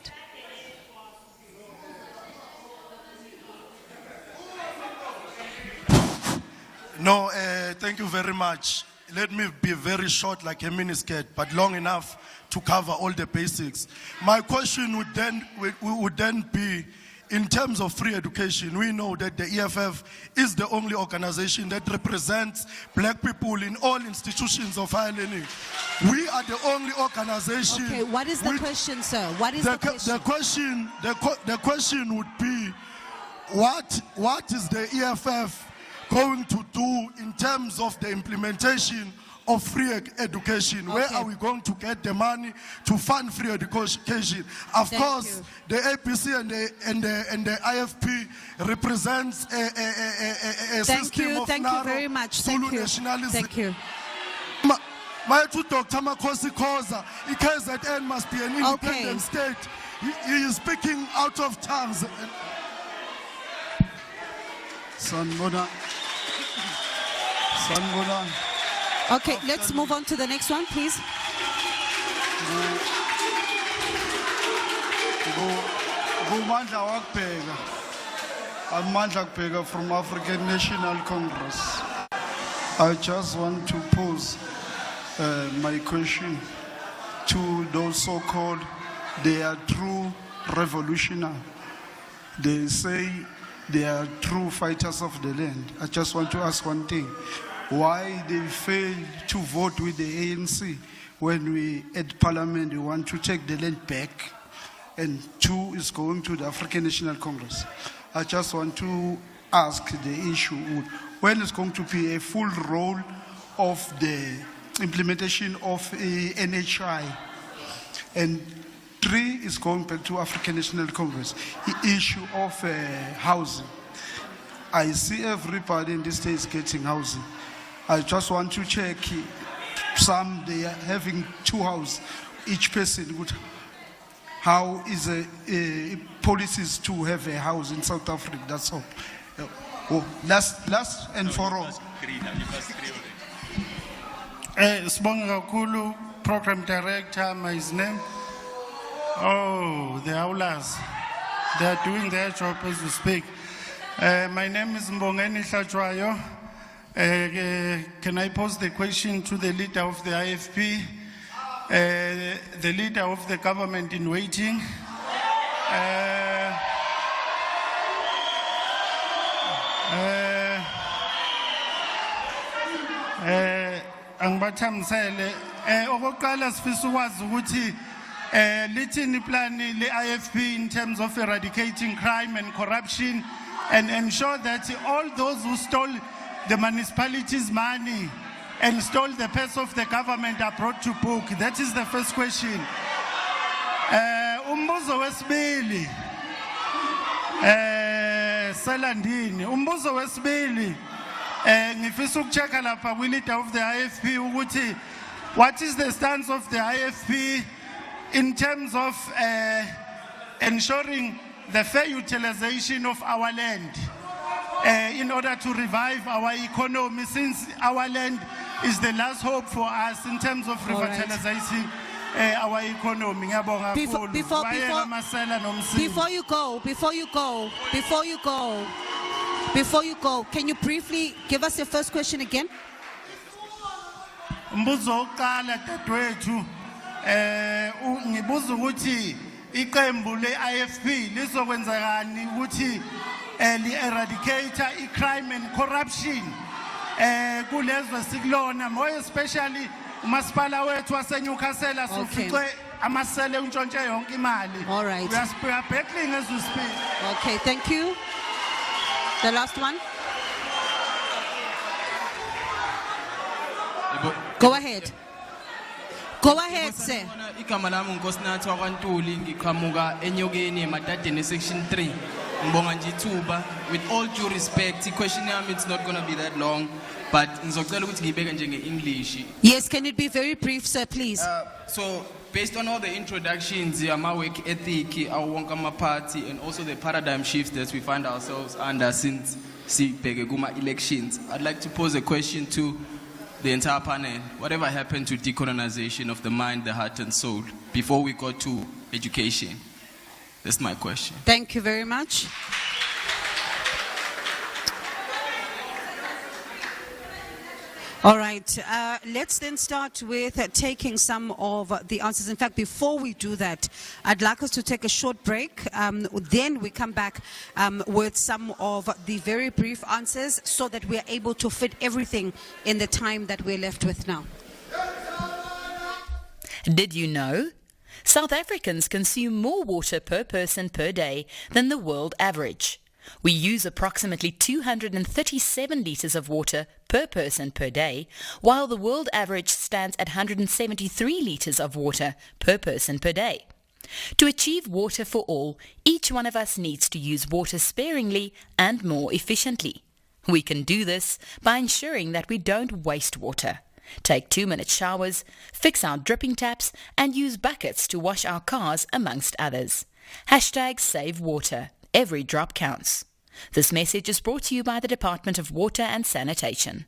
No, thank you very much. Let me be very short like a miniskirt, but long enough to cover all the basics. My question would then be, in terms of free education, we know that the EFF is the only organization that represents black people in all institutions of higher learning. We are the only organization. Okay, what is the question, sir? What is the question? The question would be, what is the EFF going to do in terms of the implementation of free education. Where Okay. are we going to get the money to fund free education? Of Thank course, you. the APC and the IFP represents a Thank system you. of Thank you narrow very much. Zulu Thank you. nationalism. Thank you. My to Dr. Makosi Koza, KZN must be an independent Okay. state. He is speaking out of terms. Sanbona. Okay, let's move on to the next one, please. Gumandla wakubheka. Amandla kubheka from African National Congress. I just want to pose my question to those so-called, they are true revolutionary. They say they are true fighters of the land. I just want to ask one thing. Why they fail to vote with the ANC when we at Parliament we want to take the land back, and two is going to the African National Congress. I just want to ask the issue, when is going to be a full role of the implementation of NHI, and three is going back to African National Congress. The issue of housing. I see everybody in this state is getting housing. I just want to check some they are having two houses, each person would. How is a policies to have a house in South Africa? That's all. Last and for all. Sibonga kakhulu, program director, his name. Oh, the Aulas. They are doing their job as we speak. My name is Mbongeni Hlachwayo. Can I pose the question to the leader of the IFP, the leader of the government in waiting? Angibathamsele okokuqala sifisa ukwazi ukuthi lithini plan le-IFP in terms of eradicating crime and corruption and ensure that all those who stole the municipalities' money and stole the purse of the government are brought to book. That is the first question. Umbuzo wesibili Selandini, umbuzo wesibili ngifisa ukuchecka lapha kwi-leader of the IFP ukuthi what is the stance of the IFP in terms of ensuring the fair utilization of our land in order to revive our economy, since our land is the last hope for us in terms of All right. revitalizing our economy. Ngiyabonga kakhulu. Wayeka amasela nomsindo. Before you go, can you briefly give us your first question again? Mbuzo oqala dadwethu ngibuza ukuthi iqembu le-IFP lizokwenzakani ukuthi li-eradicate i-crime and corruption kulezwe sikulona, more especially umasipala wethu waseNewcastle sufice amasele untshontshe yonke imali. All right. We are battling as we speak. Okay, thank you. The last one. Go ahead. Go ahead, sir. Igama lami uNkosinathi wakwaNtuli, ngiqhamuka enyokeni emadadeni section 3. Ngibonga nje ithuba. With all due respect, i-question yami it's not going to be that long, but ngizocela ukuthi ngibeke njenge-English. Yes, can it be very brief, sir, please? So, based on all the introductions, our work ethic, our Wonkama party, and also the paradigm shifts that we find ourselves under since Begeguma elections, I'd like to pose a question to the entire panel. Whatever happened to decolonization of the mind, the heart, and soul before we got to education? That's my question. Thank you very much. All right, let's then start with taking some of the answers. In fact, before we do that, I'd like us to take a short break. Then we come back with some of the very brief answers so that we're able to fit everything in the time that we're left with now. Did you know? South Africans consume more water per person per day than the world average. We use approximately 237 litres of water per person per day, while the world average stands at 173 litres of water per person per day. To achieve water for all, each one of us needs to use water sparingly and more efficiently. We can do this by ensuring that we don't waste water. Take 2-minute showers, fix our dripping taps, and use buckets to wash our cars, amongst others. #Save Water. Every drop counts. This message is brought to you by the Department of Water and Sanitation.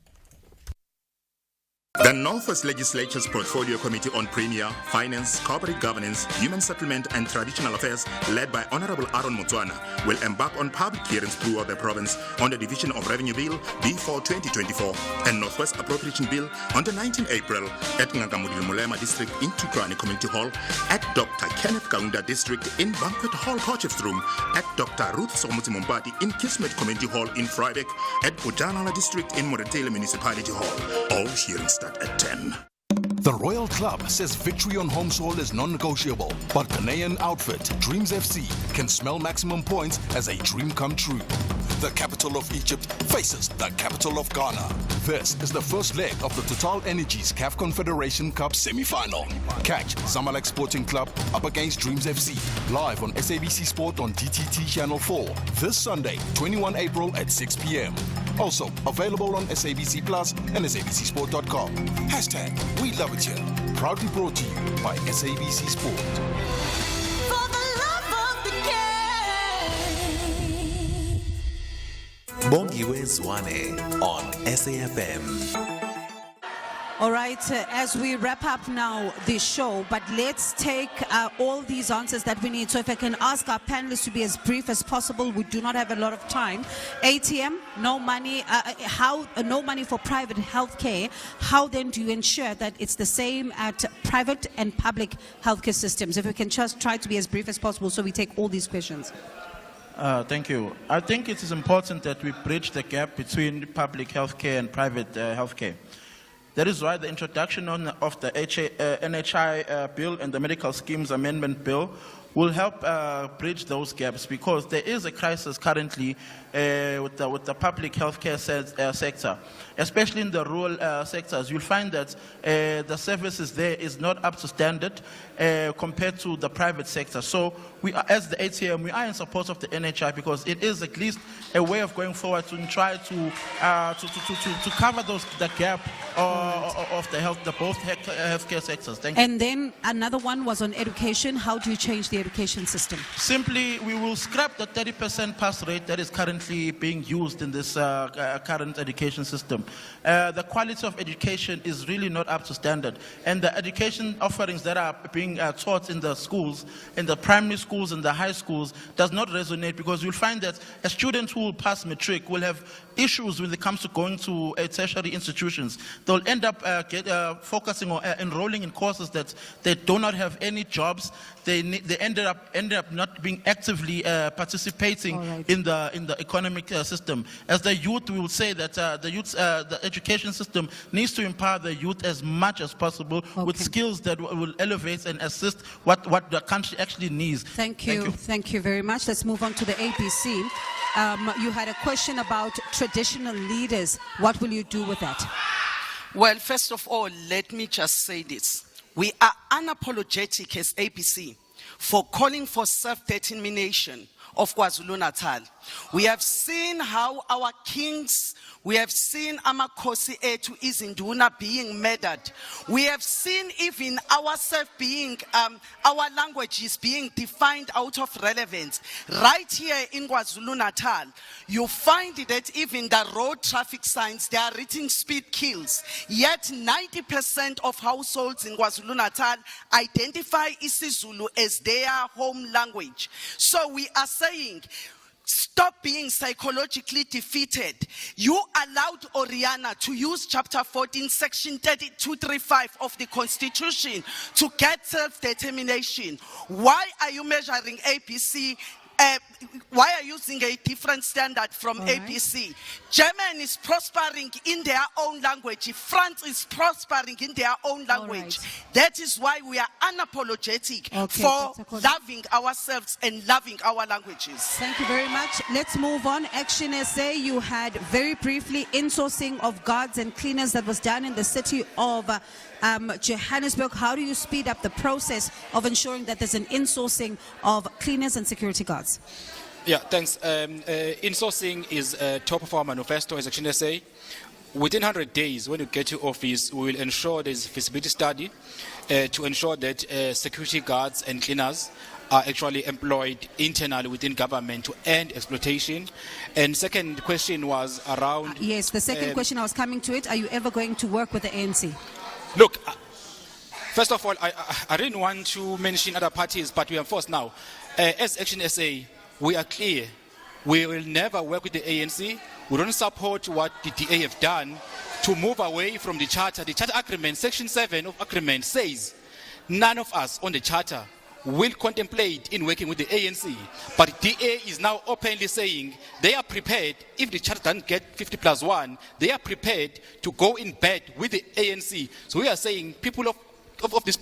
The Northwest Legislature's Portfolio Committee on Premier, Finance, Corporate Governance, Human Settlement and Traditional Affairs, led by Honorable Aaron Motswana, will embark on public hearings throughout the province on the Division of Revenue Bill B4 2024 and Northwest Appropriation Bill on the 19th April at Ngangamudil Mulema District in Tukrani Community Hall, at Dr. Kenneth Kaunda District in Banquet Hall Potchefstroom, at Dr. Ruth Somuti Mompati in Kismet Community Hall in Vryburg, at Bojanala District in Moretele Municipality Hall. All hearings start at 10. The Royal Club says victory on home soil is non-negotiable, but Ghanaian outfit Dreams FC can smell maximum points as a dream come true. The capital of Egypt faces the capital of Ghana. This is the first leg of the Total Energies CAF Confederation Cup semi-final. Catch Zamalek Sporting Club up against Dreams FC live on SABC Sport on DTT Channel 4 this Sunday, 21 April at 6 p.m. Also available on SABC Plus and SABCSport.com. #We love it here. Proudly brought to you by SABC Sport. For the love of the game. Bongiwe Zwane on SAFM. All right, as we wrap up now this show, but let's take all these answers that we need. So if I can ask our panelists to be as brief as possible, we do not have a lot of time. ATM, no money, no money for private healthcare. How then do you ensure that it's the same at private and public healthcare systems? If we can just try to be as brief as possible so we take all these questions. Thank you. I think it is important that we bridge the gap between public healthcare and private healthcare. That is why the introduction of the NHI bill and the Medical Schemes Amendment Bill will help bridge those gaps, because there is a crisis currently with the public healthcare sector, especially in the rural sectors. You'll find that the services there is not up to standard compared to the private sector. So we are, as the ATM, we are in support of the NHI because it is at least a way of going forward to try to cover the gap of both healthcare sectors. Thank you. And then another one was on education. How do you change the education system? Simply, we will scrap the 30% pass rate that is currently being used in this current education system. The quality of education is really not up to standard, and the education offerings that are being taught in the schools, in the primary schools and the high schools, does not resonate, because you'll find that a student who will pass matric will have issues when it comes to going to tertiary institutions. They'll end up focusing or enrolling in courses that they do not have any jobs. They ended up not being actively participating in the economic system. As the youth, we would say that the education system needs to empower the youth as much as possible with skills that will elevate and assist what the country actually needs. Thank you. Thank you very much. Let's move on to the ABC. You had a question about traditional leaders. What will you do with that? Well, first of all, let me just say this. We are unapologetic as ABC for calling for self-determination of KwaZulu-Natal. We have seen how our kings, we have seen Amakhosi Etu Izinduna being murdered. We have seen even ourselves being, our languages being defined out of relevance. Right here in KwaZulu-Natal, you find that even the road traffic signs, they are written speed kills. Yet 90% of households in KwaZulu-Natal identify isiZulu as their home language. So we are saying, stop being psychologically defeated. You allowed Oriana to use chapter 14, section 3235 of the Constitution to get self-determination. Why are you measuring ABC why are you using a different standard from ABC? German is prospering in their own language. France is prospering in their own language. That is why we are unapologetic for loving ourselves and loving our languages. Thank you very much. Let's move on. Action SA, you had very briefly insourcing of guards and cleaners that was done in the city of Johannesburg. How do you speed up the process of ensuring that there's an insourcing of cleaners and security guards? Yeah, thanks. Insourcing is top of our manifesto as Action SA. Within 100 days, when you get to office, we will ensure there's a feasibility study to ensure that security guards and cleaners are actually employed internally within government to end exploitation. And second question was around... yes, the second question, I was coming to it. Are you ever going to work with the ANC? Look, first of all, I didn't want to mention other parties, but we are forced now. As Action SA, we are clear. We will never work with the ANC. We don't support what the DA have done to move away from the charter. The charter agreement, section 7 of agreement says none of us on the charter will contemplate in working with the ANC. But the DA is now openly saying they are prepared, if the charter doesn't get 50+1, they are prepared to go in bed with the ANC. So we are saying people of this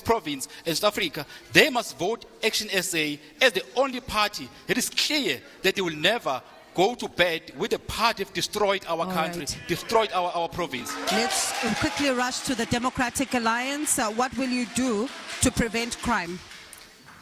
province in South Africa, they must vote Action SA as the only party that is clear that they will never go to bed with the party that destroyed our country, destroyed our province. Let's quickly rush to the Democratic Alliance. What will you do to prevent crime?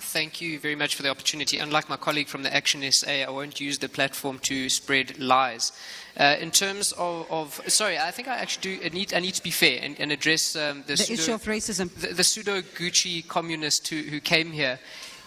Thank you very much for the opportunity. Unlike my colleague from the Action SA, I won't use the platform to spread lies. In terms of sorry, I think I actually do. I need to be fair and address the issue of racism. The pseudo Gucci communist who came here.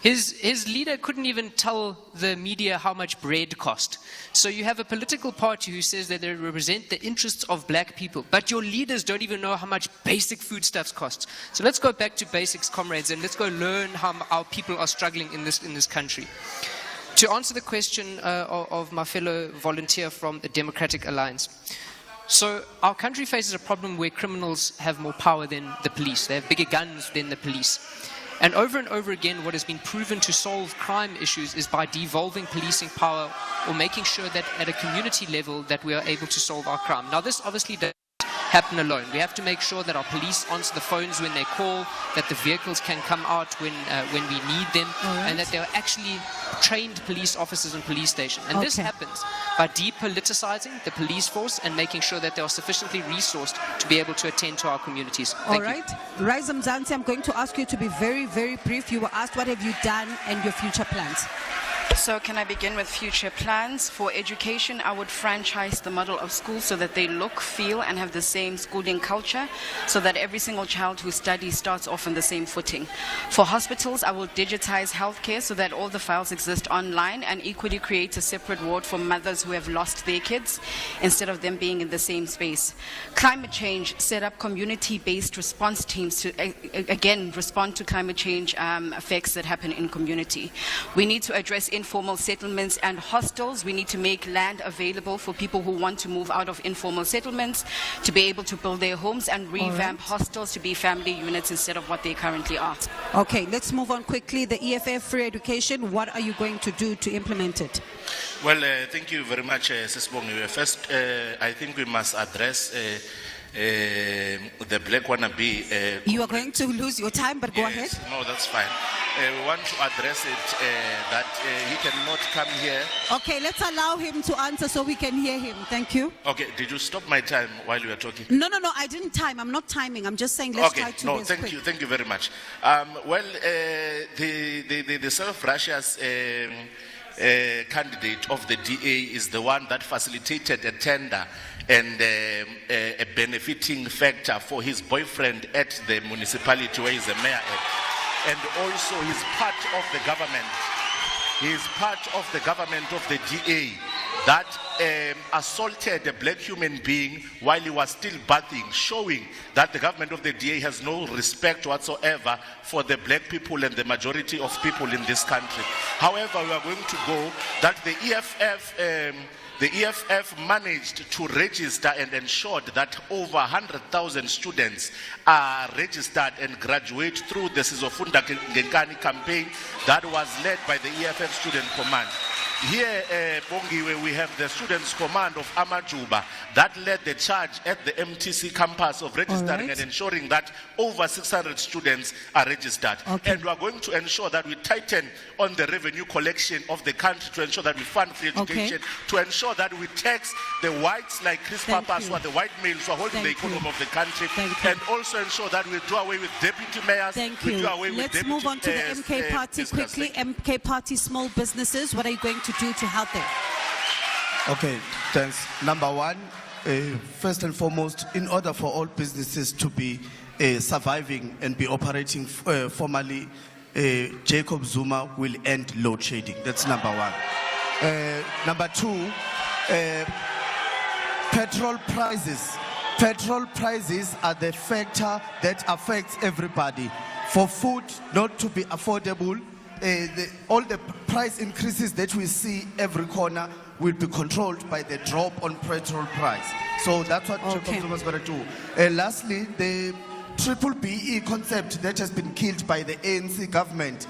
His leader couldn't even tell the media how much bread cost. So you have a political party who says that they represent the interests of black people, but your leaders don't even know how much basic foodstuffs cost. So let's go back to basics, comrades, and let's go learn how our people are struggling in this country. To answer the question of my fellow volunteer from the Democratic Alliance. So our country faces a problem where criminals have more power than the police. They have bigger guns than the police. And over again, what has been proven to solve crime issues is by devolving policing power or making sure that at a community level that we are able to solve our crime. Now, this obviously doesn't happen alone. We have to make sure that our police answer the phones when they call, that the vehicles can come out when we need them, and that there are actually trained police officers in police stations. And this happens by depoliticizing the police force and making sure that they are sufficiently resourced to be able to attend to our communities. Thank you. Rise Mzansi, I'm going to ask you to be very, very brief. You were asked what have you done and your future plans. So can I begin with future plans? For education, I would franchise the model of schools so that they look, feel, and have the same schooling culture, so that every single child who studies starts off on the same footing. For hospitals, I will digitize healthcare so that all the files exist online, and equally create a separate ward for mothers who have lost their kids instead of them being in the same space. Climate change, set up community-based response teams to, again, respond to climate change effects that happen in community. We need to address informal settlements and hostels. We need to make land available for people who want to move out of informal settlements to be able to build their homes, and revamp hostels to be family units instead of what they currently are. Okay, let's move on quickly. The EFF free education, what are you going to do to implement it? Well, thank you very much, Sisbongiwe. First, I think we must address the black wannabe. You are going to lose your time, but go ahead. No, that's fine. We want to address it that he cannot come here. Okay, let's allow him to answer so we can hear him. Thank you. Okay, did you stop my time while you were talking? No, I didn't time. I'm not timing. I'm just saying let's try to be thank quick. you. Thank you very much. Well, the self-righteous candidate of the DA is the one that facilitated a tender and a benefiting factor for his boyfriend at the municipality where he's a mayor at. And also he's part of the government. He is part of the government of the DA that assaulted a black human being while he was still bathing, showing that the government of the DA has no respect whatsoever for the black people and the majority of people in this country. However, we are going to go that the EFF the EFF managed to register and ensured that over 100,000 students are registered and graduate through the Sizofunda Ngenkani campaign that was led by the EFF Student Command. Here, Bongiwe, we have the Students' Command of Amajuba that led the charge at the MTC campus of registering and ensuring that over 600 students are registered. And we are going to ensure that we tighten on the revenue collection of the country to ensure that we fund free education, to ensure that we tax the whites like Chris Papas, who are the white males who are holding the economy of the country, and also ensure that we do away with deputy mayors. Do away with Let's move on to the MK Party quickly. MK Party small businesses, what are you going to do to help them? Okay, thanks. Number one, first and foremost, in order for all businesses to be surviving and be operating formally, Jacob Zuma will end load shedding. That's number one. Number two, petrol prices. Petrol prices are the factor that affects everybody. For food not to be affordable, all the price increases that we see every corner will be controlled by the drop on petrol price. So that's what Jacob Zuma is going to do. Lastly, the triple BE concept that has been killed by the ANC government.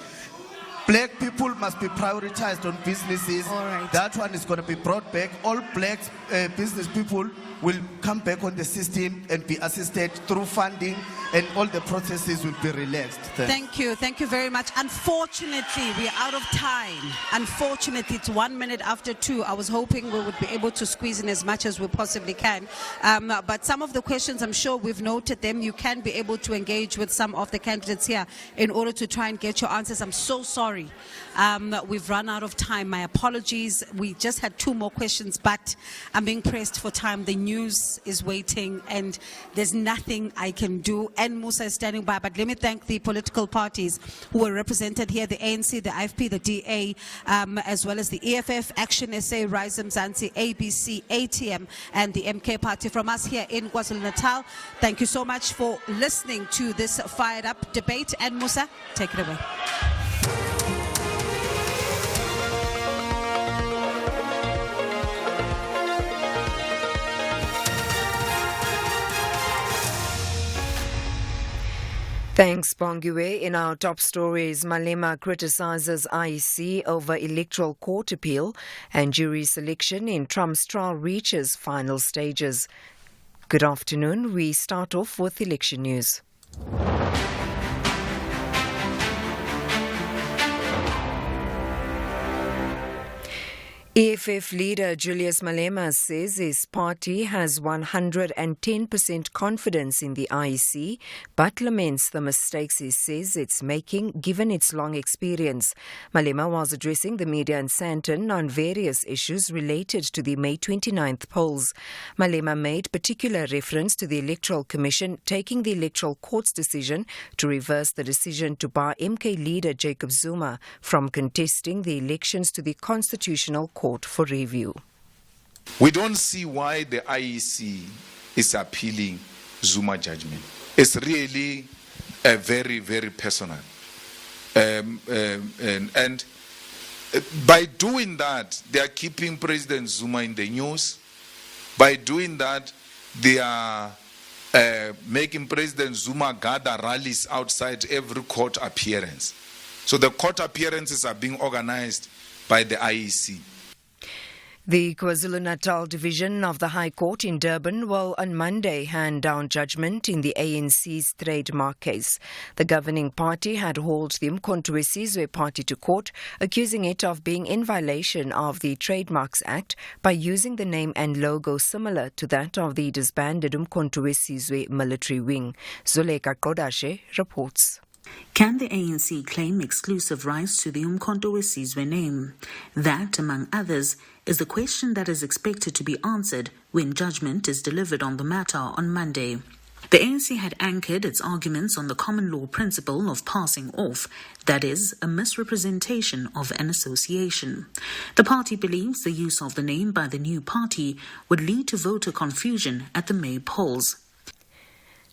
Black people must be prioritized on businesses. That one is going to be brought back. All black business people will come back on the system and be assisted through funding, and all the processes will be relaxed. Thank you very much. Unfortunately, we are out of time. Unfortunately, it's 1 minute after 2. I was hoping we would be able to squeeze in as much as we possibly can. But some of the questions, I'm sure we've noted them. You can be able to engage with some of the candidates here in order to try and get your answers. I'm so sorry. We've run out of time. My apologies. We just had 2 more questions, but I'm being pressed for time. The news is waiting, and there's nothing I can do. And Musa is standing by. But let me thank the political parties who were represented here, the ANC, the IFP, the DA, as well as the EFF, Action SA, Rise Mzansi, ABC, ATM, and the MK Party. From us here in KwaZulu-Natal, thank you so much for listening to this fired up debate. And Musa, take it away. Thanks, Bongiwe. In our top stories, Malema criticizes IEC over electoral court appeal, and jury selection in Trump's trial reaches final stages. Good afternoon. We start off with election news. EFF leader Julius Malema says his party has 110% confidence in the IEC, but laments the mistakes he says it's making given its long experience. Malema was addressing the media in Sandton on various issues related to the May 29th polls. Malema made particular reference to the Electoral Commission taking the Electoral Court's decision to reverse the decision to bar MK leader Jacob Zuma from contesting the elections to the Constitutional Court for review. We don't see why the IEC is appealing Zuma judgment. It's really a very, very personal. And by doing that, they are keeping President Zuma in the news. By doing that, they are making President Zuma gather rallies outside every court appearance. So the court appearances are being organized by the IEC. The KwaZulu-Natal division of the High Court in Durban will on Monday hand down judgment in the ANC's trademark case. The governing party had hauled the Umkhonto weSizwe party to court, accusing it of being in violation of the Trademarks Act by using the name and logo similar to that of the disbanded Umkhonto weSizwe military wing. Zuleka Kodashe reports. Can the ANC claim exclusive rights to the Umkhonto weSizwe name? That, among others, is the question that is expected to be answered when judgment is delivered on the matter on Monday. The ANC had anchored its arguments on the common law principle of passing off, that is, a misrepresentation of an association. The party believes the use of the name by the new party would lead to voter confusion at the May polls.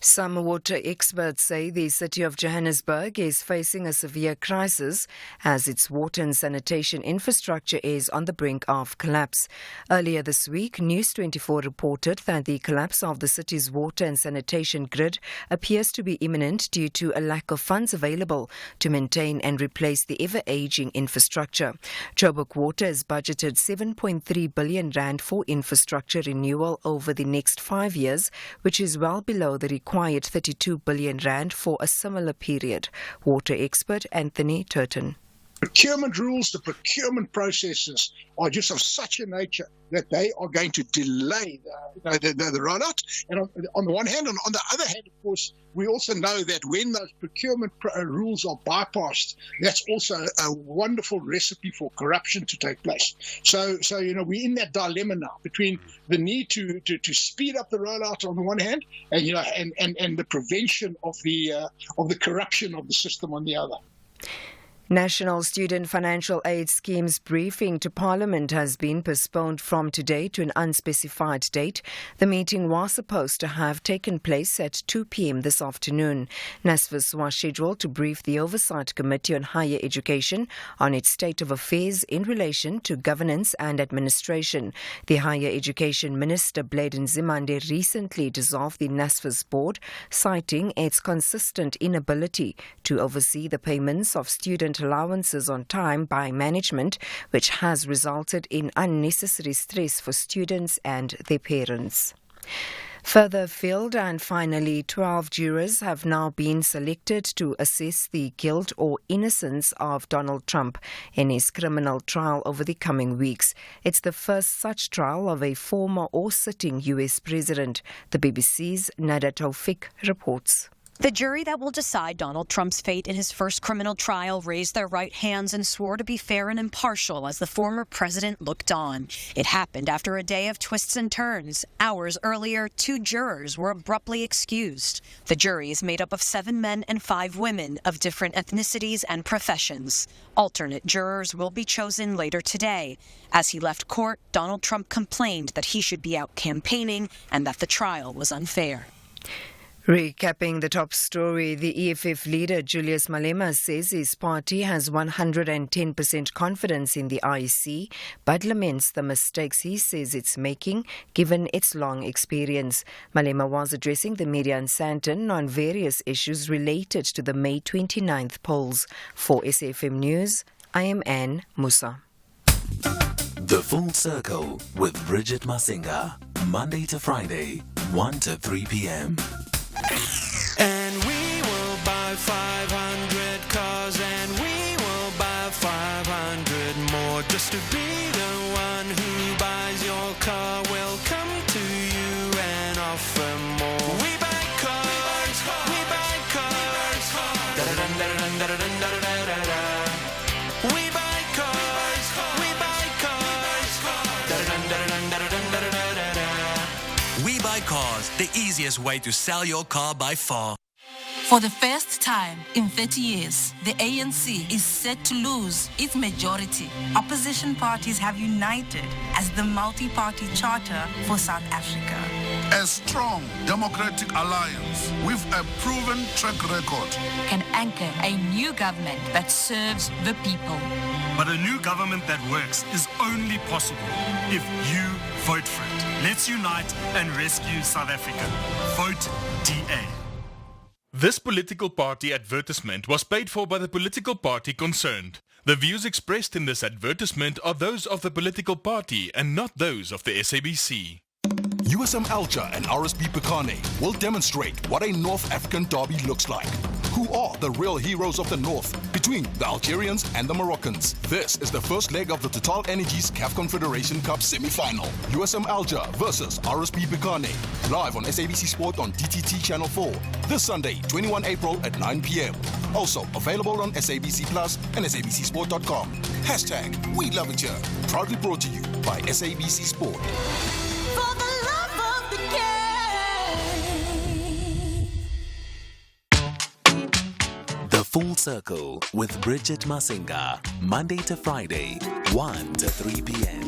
Some water experts say the city of Johannesburg is facing a severe crisis as its water and sanitation infrastructure is on the brink of collapse. Earlier this week, News 24 reported that the collapse of the city's water and sanitation grid appears to be imminent due to a lack of funds available to maintain and replace the ever-aging infrastructure. Joburg Water has budgeted 7.3 billion rand for infrastructure renewal over the next 5 years, which is well below the required 32 billion rand for a similar period. Water expert Anthony Turton. Procurement rules, the procurement processes are just of such a nature that they are going to delay the rollout. And on the one hand, and on the other hand, of course, we also know that when those procurement rules are bypassed, that's also a wonderful recipe for corruption to take place. So we're in that dilemma now between the need to speed up the rollout on the one hand, and the prevention of the corruption of the system on the other. National Student Financial Aid Scheme's briefing to Parliament has been postponed from today to an unspecified date. The meeting was supposed to have taken place at 2 p.m. this afternoon. NSFAS was scheduled to brief the Oversight Committee on Higher Education on its state of affairs in relation to governance and administration. The Higher Education Minister, Blade Nzimande, recently dissolved the NSFAS board, citing its consistent inability to oversee the payments of student allowances on time by management, which has resulted in unnecessary stress for students and their parents. Further afield, and finally, 12 jurors have now been selected to assess the guilt or innocence of Donald Trump in his criminal trial over the coming weeks. It's the first such trial of a former or sitting U.S. president. The BBC's Nada Taufik reports. The jury that will decide Donald Trump's fate in his first criminal trial raised their right hands and swore to be fair and impartial as the former president looked on. It happened after a day of twists and turns. Hours earlier, 2 jurors were abruptly excused. The jury is made up of 7 men and 5 women of different ethnicities and professions. Alternate jurors will be chosen later today. As he left court, Donald Trump complained that he should be out campaigning and that the trial was unfair. Recapping the top story, the EFF leader Julius Malema says his party has 110% confidence in the IEC, but laments the mistakes he says it's making given its long experience. Malema was addressing the media in Sandton on various issues related to the May 29th polls. For SAFM News, I am Anne Musa. The Full Circle with Bridget Masinga, Monday to Friday, 1 to 3 p.m. And we will buy 500 cars, and we will buy 500 more. Just to be the one who buys your car, will come to you and offer more. We buy cars, we buy cars. We buy cars, we buy cars. We buy cars, the easiest way to sell your car by far. For the first time in 30 years, the ANC is set to lose its majority. Opposition parties have united as the multi-party charter for South Africa. A strong democratic alliance with a proven track record Can anchor a new government that serves the people. But a new government that works is only possible if you vote for it. Let's unite and rescue South Africa. Vote DA. This political party advertisement was paid for by the political party concerned. The views expressed in this advertisement are those of the political party and not those of the SABC. USM Alger and RSB Pekane will demonstrate what a North African derby looks like. Who are the real heroes of the North between the Algerians and the Moroccans? This is the first leg of the Total Energies CAF Confederation Cup semi-final. USM Alger versus RSB Pekane. Live on SABC Sport on DTT Channel 4. This Sunday, 21 April at 9 p.m. Also available on SABC Plus and SABCSport.com. Hashtag We Love It Here. Proudly brought to you by SABC Sport. For the love of the game. The Full Circle with Bridget Masinga, Monday to Friday, 1 to 3 p.m.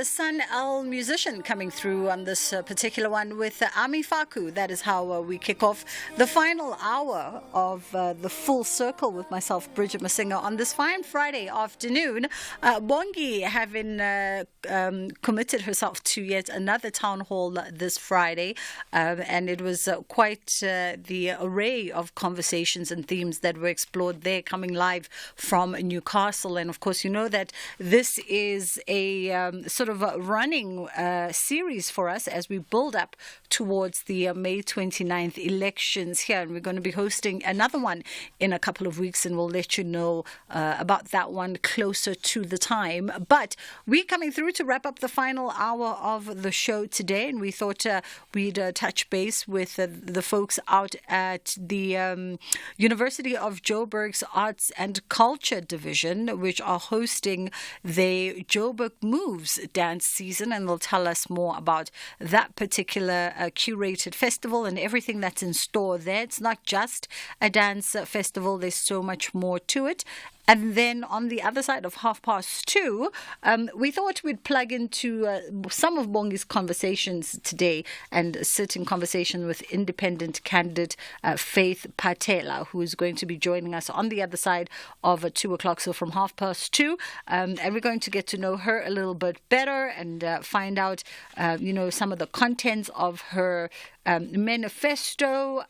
Sun Al Musician coming through on this particular one with Ami Faku. That is how we kick off the final hour of the Full Circle with myself, Bridget Masinga, on this fine Friday afternoon. Bongi having committed herself to yet another town hall this Friday, and it was quite the array of conversations and themes that were explored there, coming live from Newcastle. And of course, you know that this is a sort of a running series for us as we build up towards the May 29th elections here. And we're going to be hosting another one in a couple of weeks, and we'll let you know about that one closer to the time. But we're coming through to wrap up the final hour of the show today, and we thought we'd touch base with the folks out at the University of Joburg's Arts and Culture Division, which are hosting the Joburg Moves dance season, and they'll tell us more about that particular curated festival and everything that's in store there. It's not just a dance festival, there's so much more to it. And then on the other side of 2:30, we thought we'd plug into some of Bongi's conversations today and sit in conversation with independent candidate Faith Patela, who is going to be joining us on the other side of 2 o'clock, so from 2:30. And we're going to get to know her a little bit better and find out, some of the contents of her manifesto.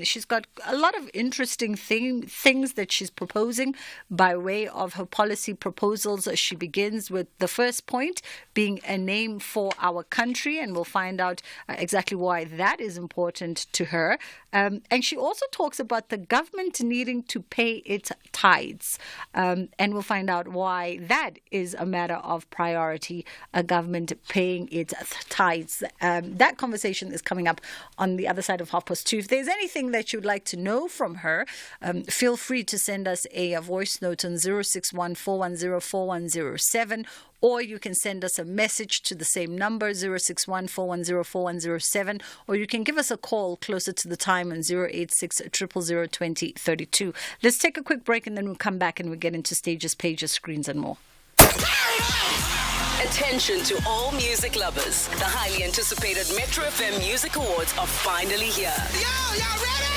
She's got a lot of interesting things that she's proposing by way of her policy proposals. She begins with the first point being a name for our country, and we'll find out exactly why that is important to her. And she also talks about the government needing to pay its tithes, and we'll find out why that is a matter of priority, a government paying its tithes. That conversation is coming up on the other side of 2:30. If there's anything that you'd like to know from her, feel free to send us a voice note on 061-410-4107, or you can send us a message to the same number, 061-410-4107, or you can give us a call closer to the time on 086-000-2032. Let's take a quick break, and then we'll come back and we'll get into stages, pages, screens, and more. Attention to all music lovers. The highly anticipated Metro FM Music Awards are finally here. Y'all ready?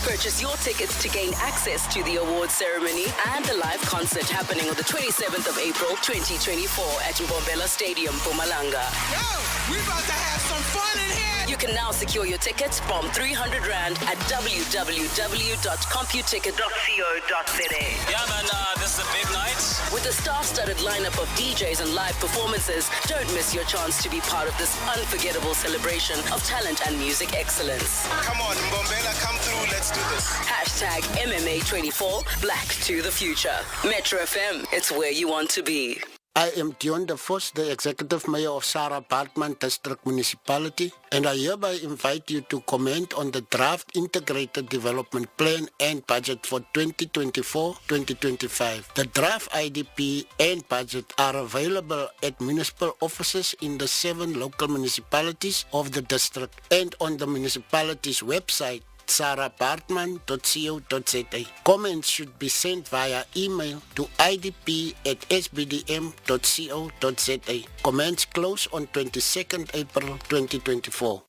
Purchase your tickets to gain access to the awards ceremony and the live concert happening on the 27th of April 2024 at Mbombela Stadium, Mpumalanga. Yo, we about to have some fun in here. You can now secure your tickets from 300 Rand at www.computicket.co.za. Yeah, man, this is a big night. With a star-studded lineup of DJs and live performances, don't miss your chance to be part of this unforgettable celebration of talent and music excellence. Come on, Mbombela, come through. Let's do this. Hashtag MMA24, Black to the Future. Metro FM, it's where you want to be. I am Dion De Vos, the Executive Mayor of Sarah Baartman District Municipality, and I hereby invite you to comment on the draft Integrated Development Plan and Budget for 2024-2025. The draft IDP and budget are available at municipal offices in the 7 local municipalities of the district and on the municipality's website, sarabartman.co.za. Comments should be sent via email to idp@sbdm.co.za. Comments close on 22nd April 2024.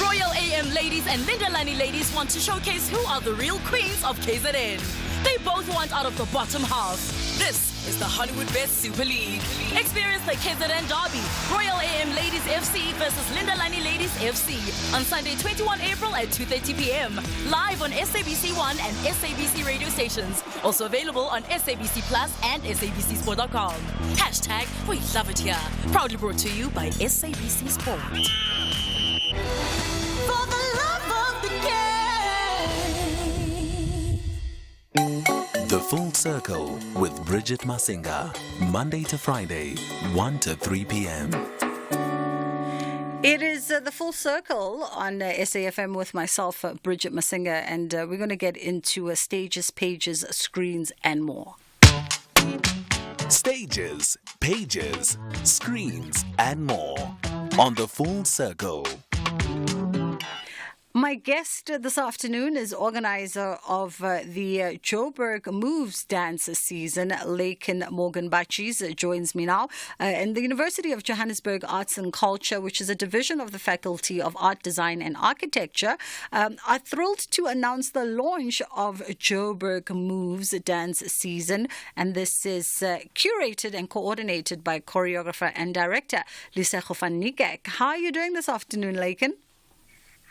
Royal AM ladies and Lindelani ladies want to showcase who are the real queens of KZN. They both want out of the bottom half. This is the Hollywood Best Super League. Experience the KZN Derby, Royal AM Ladies FC versus Lindelani Ladies FC on Sunday 21 April at 2:30 p.m. Live on SABC1 and SABC radio stations. Also available on SABC Plus and SABCSport.com. Hashtag we love it here. Proudly brought to you by SABC Sport. For the love of the game. The Full Circle with Bridget Masinga. Monday to Friday, 1 to 3 p.m. It is the Full Circle on SAFM with myself, Bridget Masinga, and we're going to get into stages, pages, screens, and more. Stages, pages, screens, and more on The Full Circle. My My guest this afternoon is organizer of the Joburg Moves dance season. Lakin Morgan Bachis joins me now. In the University of Johannesburg Arts and Culture, which is a division of the Faculty of Art, Design and Architecture, are thrilled to announce the launch of Joburg Moves dance season. And this is curated and coordinated by choreographer and director Lisego van Niekerk. How are you doing this afternoon, Lakin?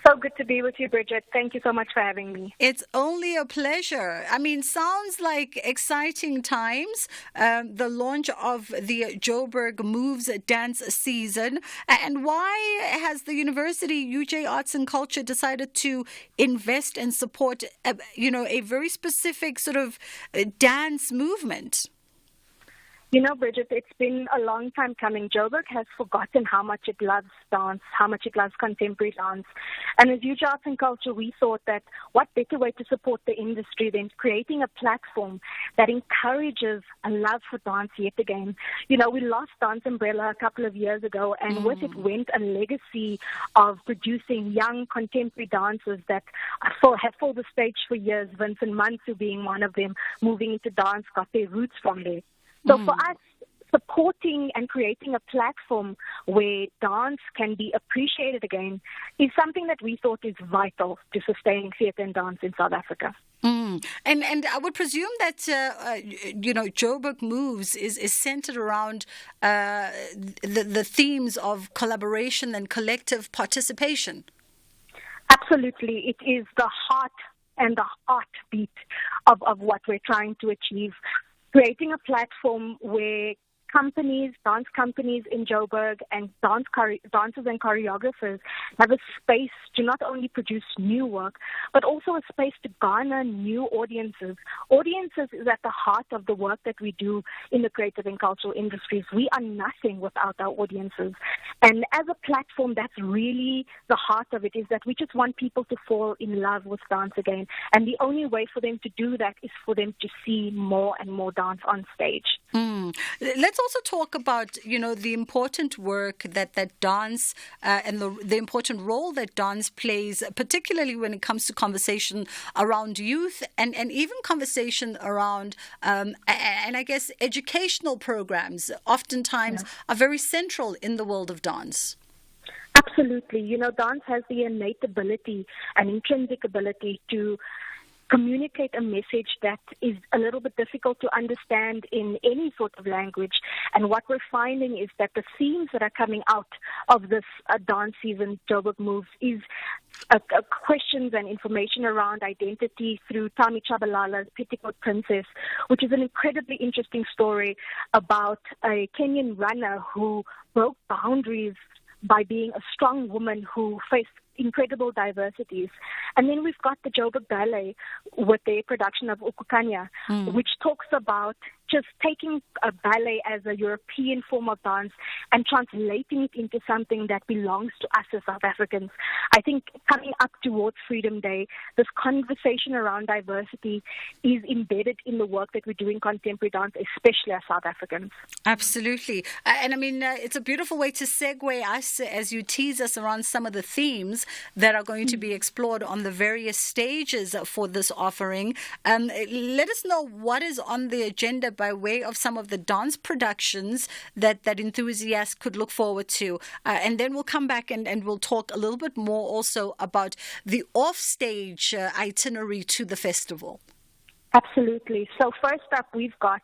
So good to be with you, Bridget. Thank you so much for having me. It's only a pleasure. I mean, sounds like exciting times, the launch of the Joburg Moves dance season. And why has the university, UJ Arts and Culture, decided to invest and support, a very specific sort of dance movement? You know, Bridget, it's been a long time coming. Joburg has forgotten how much it loves dance, how much it loves contemporary dance. And as UJ Arts and Culture, we thought that what better way to support the industry than creating a platform that encourages a love for dance yet again. You know, we lost Dance Umbrella a couple of years ago, and with it went a legacy of producing young contemporary dancers that have filled the stage for years, Vincent Mansu being one of them, moving into dance, got their roots from there. So for us, supporting and creating a platform where dance can be appreciated again is something that we thought is vital to sustaining theatre and dance in South Africa. And I would presume that, Joburg Moves is centered around the themes of collaboration and collective participation. Absolutely. It is the heart and the heartbeat of what we're trying to achieve. Creating a platform where dance companies in Joburg and dancers and choreographers have a space to not only produce new work, but also a space to garner new audiences. Audiences is at the heart of the work that we do in the creative and cultural industries. We are nothing without our audiences. And as a platform, that's really the heart of it, is that we just want people to fall in love with dance again. And the only way for them to do that is for them to see more and more dance on stage. Let's also talk about, the important work that dance and the important role that dance plays, particularly when it comes to conversation around youth and even conversation around, and I guess educational programs oftentimes are very central in the world of dance. Absolutely. Dance has the innate ability and intrinsic ability to communicate a message that is a little bit difficult to understand in any sort of language. And what we're finding is that the themes that are coming out of this dance season, Joburg Moves, is questions and information around identity through Tami Chabalala's Petticoat Princess, which is an incredibly interesting story about a Kenyan runner who broke boundaries by being a strong woman who faced incredible diversities. And then we've got the Joburg Ballet with their production of Ukukanya, which talks about just taking a ballet as a European form of dance and translating it into something that belongs to us as South Africans. I think coming up towards Freedom Day, this conversation around diversity is embedded in the work that we do in contemporary dance, especially as South Africans. Absolutely. And I mean, it's a beautiful way to segue us as you tease us around some of the themes that are going to be explored on the various stages for this offering. Let us know what is on the agenda by way of some of the dance productions that enthusiasts could look forward to. And then we'll come back and we'll talk a little bit more also about the off-stage itinerary to the festival. Absolutely. So first up, we've got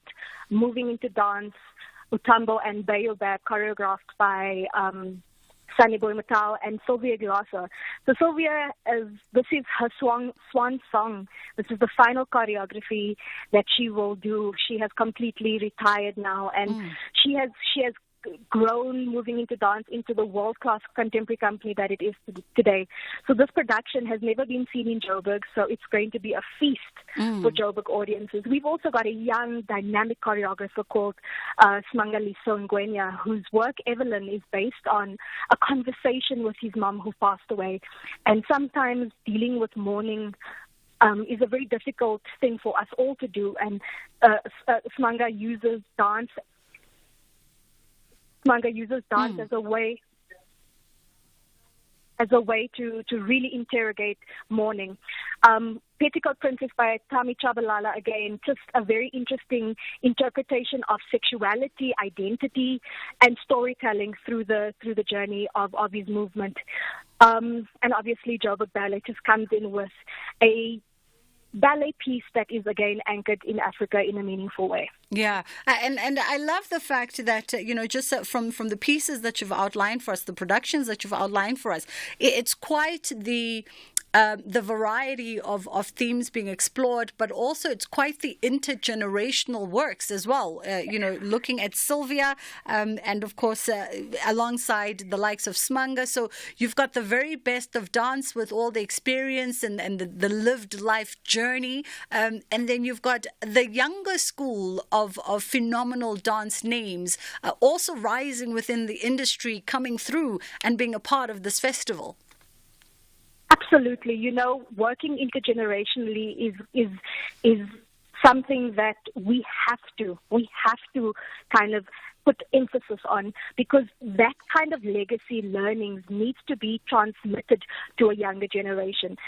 Moving into Dance, Utambo and Baobab, choreographed by Sunny Boy Matau and Sylvia Glasser. So Sylvia, this is her swan song. This is the final choreography that she will do. She has completely retired now, and she has grown Moving into Dance into the world-class contemporary company that it is today. So this production has never been seen in Joburg, so it's going to be a feast for Joburg audiences. We've also got a young, dynamic choreographer called Smangaliso Ngwenya, whose work, Evelyn, is based on a conversation with his mom who passed away. And sometimes dealing with mourning is a very difficult thing for us all to do. And Smanga uses dance as a way as a way to really interrogate mourning. Petticoat Princess by Tami Chabalala, again, just a very interesting interpretation of sexuality, identity, and storytelling through the journey of his movement. And obviously, Joburg Ballet just comes in with a ballet piece that is again anchored in Africa in a meaningful way. Yeah, and I love the fact that just from the pieces that you've outlined for us, the productions that you've outlined for us, it's quite the variety of themes being explored, but also it's quite the intergenerational works as well. Looking at Sylvia, and of course alongside the likes of Smanga. So you've got the very best of dance with all the experience and the lived life journey, and then you've got the younger school of phenomenal dance names also rising within the industry, coming through and being a part of this festival. Absolutely. Working intergenerationally is something that we have to kind of put emphasis on, because that kind of legacy learnings needs to be transmitted to a younger generation.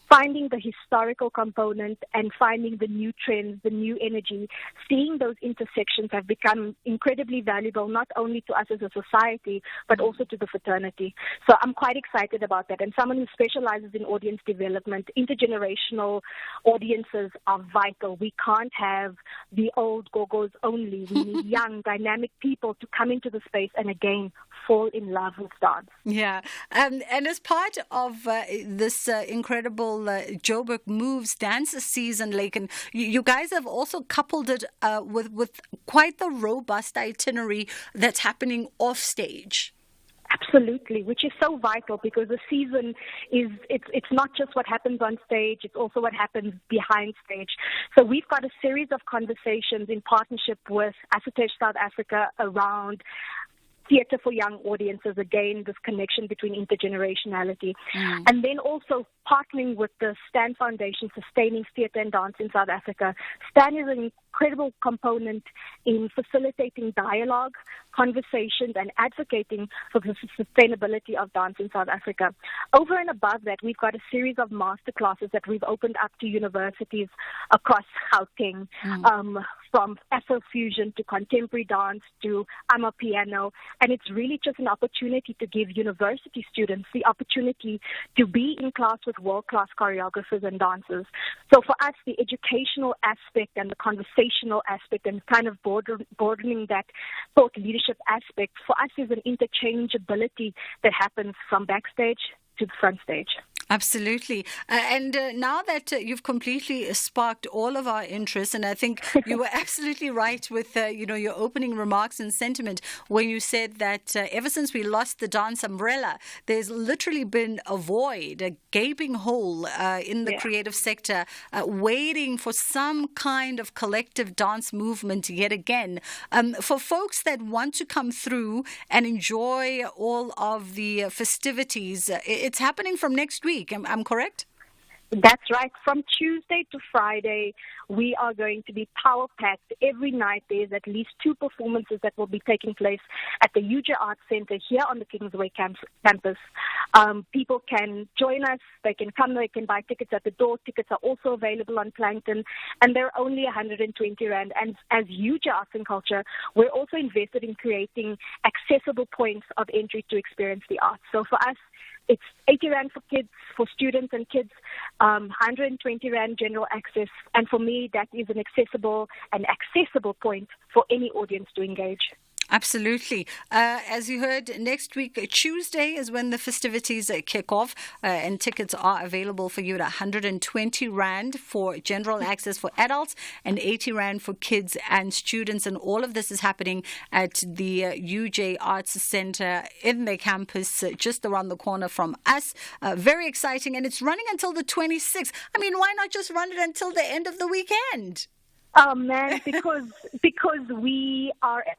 Finding the historical component and finding the new trends, the new energy, seeing those intersections have become incredibly valuable, not only to us as a society, but also to the fraternity. So I'm quite excited about that. And someone who specializes in audience development, intergenerational audiences are vital. We can't have the old go-go's only. We need young, dynamic people to come into the space and again fall in love with dance. Yeah, and as part of this incredible Joburg Moves dance season, Laken, you guys have also coupled it with quite the robust itinerary that's happening off stage. Absolutely, which is so vital, because the season it's not just what happens on stage, it's also what happens behind stage. So we've got a series of conversations in partnership with Assetesh South Africa around theatre for young audiences, again, this connection between intergenerationality. And then also partnering with the Stan Foundation, sustaining theatre and dance in South Africa. Stan is an incredible component in facilitating dialogue, conversations, and advocating for the sustainability of dance in South Africa. Over and above that, we've got a series of masterclasses that we've opened up to universities across Gauteng, from Afrofusion to contemporary dance to Amapiano. And it's really just an opportunity to give university students the opportunity to be in class with world-class choreographers and dancers. So for us, the educational aspect and the conversational aspect and kind of broadening that thought leadership aspect for us is an interchangeability that happens from backstage to the front stage. Absolutely. And now that you've completely sparked all of our interest, and I think you were absolutely right with, your opening remarks and sentiment when you said that ever since we lost the dance umbrella, there's literally been a void, a gaping hole in the creative sector, waiting for some kind of collective dance movement yet again. For folks that want to come through and enjoy all of the festivities, it's happening from next week. I'm correct? That's right. From Tuesday to Friday, we are going to be power-packed. Every night there's at least 2 performances that will be taking place at the UJ Arts Center here on the Kingsway campus. People can join us. They can come. They can buy tickets at the door. Tickets are also available on Plankton, and they're only 120 Rand. And as UJ Arts and Culture, we're also invested in creating accessible points of entry to experience the arts. So for us, it's 80 Rand for kids, for students and kids, 120 Rand general access. And for me, that is an accessible point for any audience to engage. Absolutely. As you heard, next week, Tuesday, is when the festivities kick off, and tickets are available for you at 120 Rand for general access for adults and 80 Rand for kids and students. And all of this is happening at the UJ Arts Center in the campus, just around the corner from us. Very exciting. And it's running until the 26th. I mean, why not just run it until the end of the weekend? Oh, man, because we are at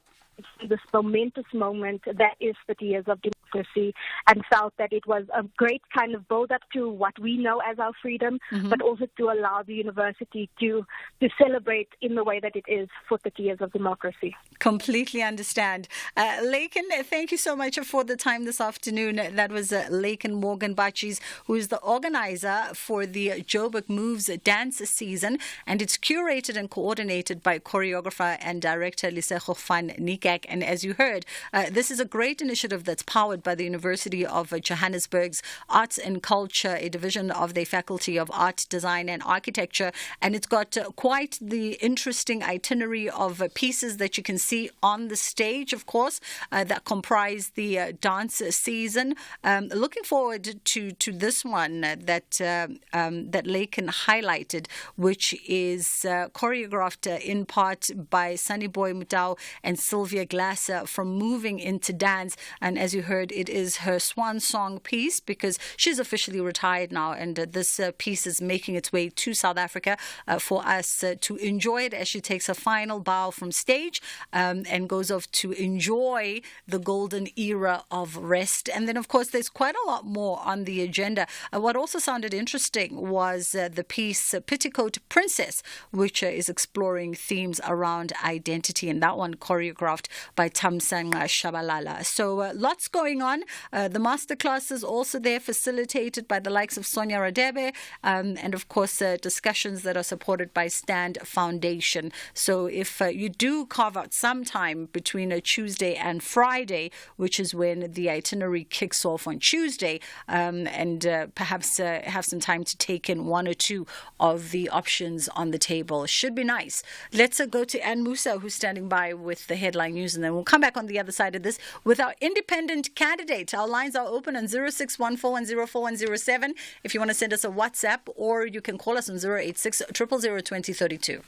this momentous moment that is 30 years of democracy. democracy, and felt that it was a great kind of build-up to what we know as our freedom, but also to allow the university to celebrate in the way that it is for 30 years of democracy. Completely understand. Laken, thank you so much for the time this afternoon. That was Laken Morgan Bachis, who is the organizer for the Joburg Moves dance season, and it's curated and coordinated by choreographer and director Lisego van Niekerk. And as you heard, this is a great initiative that's powered by the University of Johannesburg's Arts and Culture, a division of the Faculty of Art, Design and Architecture, and it's got quite the interesting itinerary of pieces that you can see on the stage, of course, that comprise the dance season. Looking forward to this one that Laken highlighted, which is choreographed in part by Sunny Boy Mutau and Sylvia Glasser from Moving into Dance. And as you heard, it is her swan song piece because she's officially retired now, and this piece is making its way to South Africa for us to enjoy it as she takes her final bow from stage and goes off to enjoy the golden era of rest. And then, of course, there's quite a lot more on the agenda. What also sounded interesting was the piece Petticoat Princess, which is exploring themes around identity, and that one choreographed by Thamsanqa Shabalala. So lots going on. The masterclass is also there, facilitated by the likes of Sonia Radebe, and of course discussions that are supported by Stand Foundation. So if you do carve out some time between a Tuesday and Friday, which is when the itinerary kicks off on Tuesday, and perhaps have some time to take in one or two of the options on the table, should be nice. Let's go to Ann Musa, who's standing by with the headline news, and then we'll come back on the other side of this with our independent candidate. Our lines are open on 0614104107 if you want to send us a WhatsApp, or you can call us on 086 000 2032.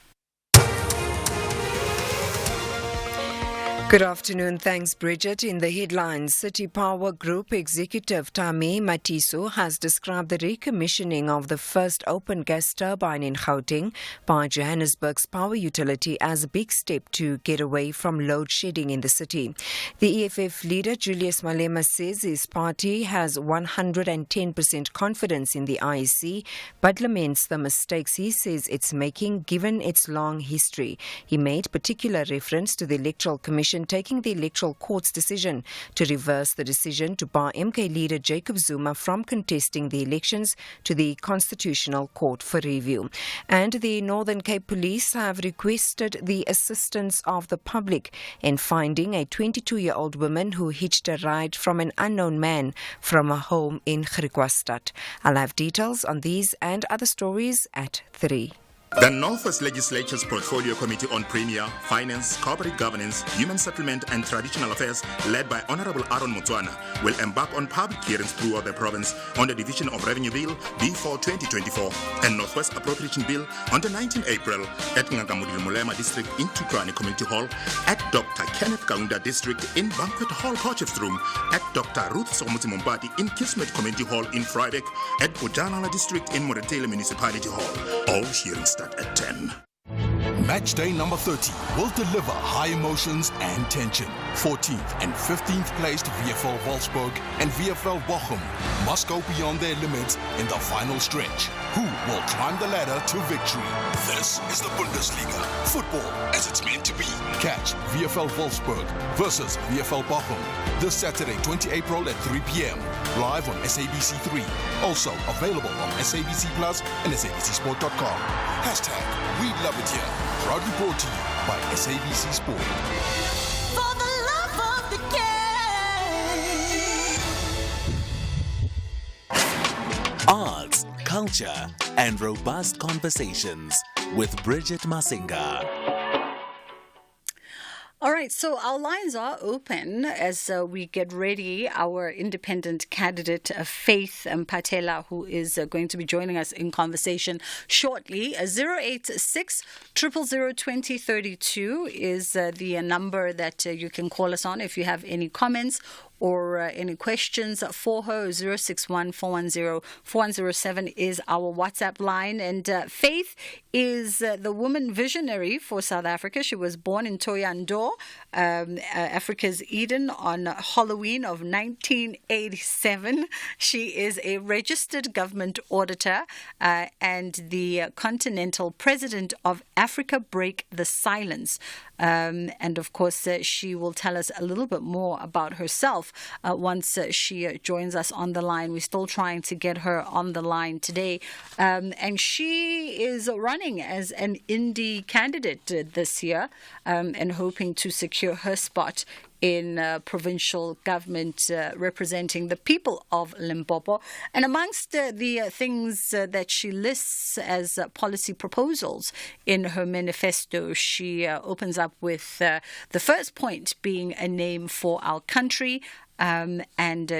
Good afternoon. Thanks, Bridget. In the headlines, City Power Group Executive Tami Matiso has described the recommissioning of the first open gas turbine in Gauteng by Johannesburg's power utility as a big step to get away from load shedding in the city. The EFF leader, Julius Malema, says his party has 110% confidence in the IEC, but laments the mistakes he says it's making given its long history. He made particular reference to the Electoral Commission taking the Electoral Court's decision to reverse the decision to bar MK leader Jacob Zuma from contesting the elections to the Constitutional Court for review. And the Northern Cape Police have requested the assistance of the public in finding a 22-year-old woman who hitched a ride from an unknown man from a home in Griquastad. I'll have details on these and other stories at 3. The Northwest Legislature's Portfolio Committee on Premier, Finance, Corporate Governance, Human Settlement and Traditional Affairs, led by Honorable Aaron Motswana, will embark on public hearings throughout the province on the Division of Revenue Bill B4 2024 and Northwest Appropriation Bill on the 19th April at Ngangamudil Mulema District in Tukrani Community Hall, at Dr. Kenneth Kaunda District in Banquet Hall Potchefstroom, at Dr. Ruth Somuti Mombati in Kismet Community Hall in Vryburg, at Bojanala District in Moretele Municipality Hall. All hearings at 10. Match day number 30 will deliver high emotions and tension. 14th and 15th placed VfL Wolfsburg and VfL Bochum must go beyond their limits in the final stretch. Who will climb the ladder to victory? This is the Bundesliga. Football as it's meant to be. Catch VfL Wolfsburg versus VfL Bochum this Saturday, 20 April at 3 p.m. live on SABC 3. Also available on SABC Plus and SABCSport.com. Hashtag We Love It Here. Proudly brought to you by SABC Sport. For the love of the game. Arts, culture, and robust conversations with Bridget Masinga. All right, so our lines are open as we get ready. Our independent candidate, Faith Mpatela, who is going to be joining us in conversation shortly. 086 000 2032 is the number that you can call us on if you have any comments or any questions for her. 061-410-4107 is our WhatsApp line. And Faith is the woman visionary for South Africa. She was born in Thohoyandou, Africa's Eden, on Halloween of 1987. She is a registered government auditor and the Continental President of Africa Break the Silence. And of course, she will tell us a little bit more about herself once she joins us on the line. We're still trying to get her on the line today. And she is running as an indie candidate this year and hoping to secure her spot in provincial government representing the people of Limpopo. And amongst the things that she lists as policy proposals in her manifesto, she opens up with the first point being a name for our country. And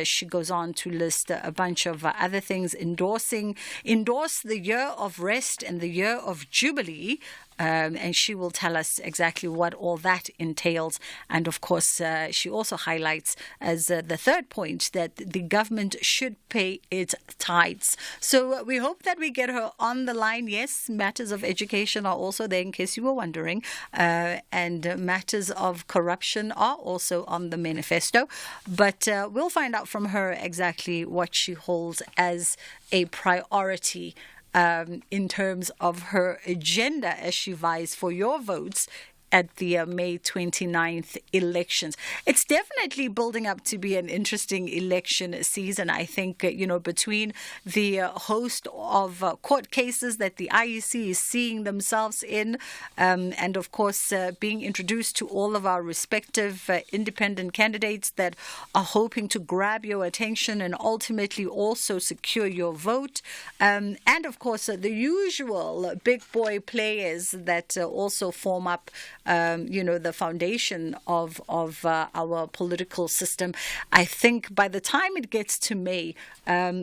she goes on to list a bunch of other things, endorse the year of rest and the year of jubilee. And she will tell us exactly what all that entails. And of course, she also highlights as the third point that the government should pay its tithes. So we hope that we get her on the line. Yes, matters of education are also there, in case you were wondering. And matters of corruption are also on the manifesto. But we'll find out from her exactly what she holds as a priority in terms of her agenda as she vies for your votes at the May 29th elections. It's definitely building up to be an interesting election season. I think, between the host of court cases that the IEC is seeing themselves in, and of course, being introduced to all of our respective independent candidates that are hoping to grab your attention and ultimately also secure your vote. And of course, the usual big boy players that also form up the foundation of our political system. I think by the time it gets to May,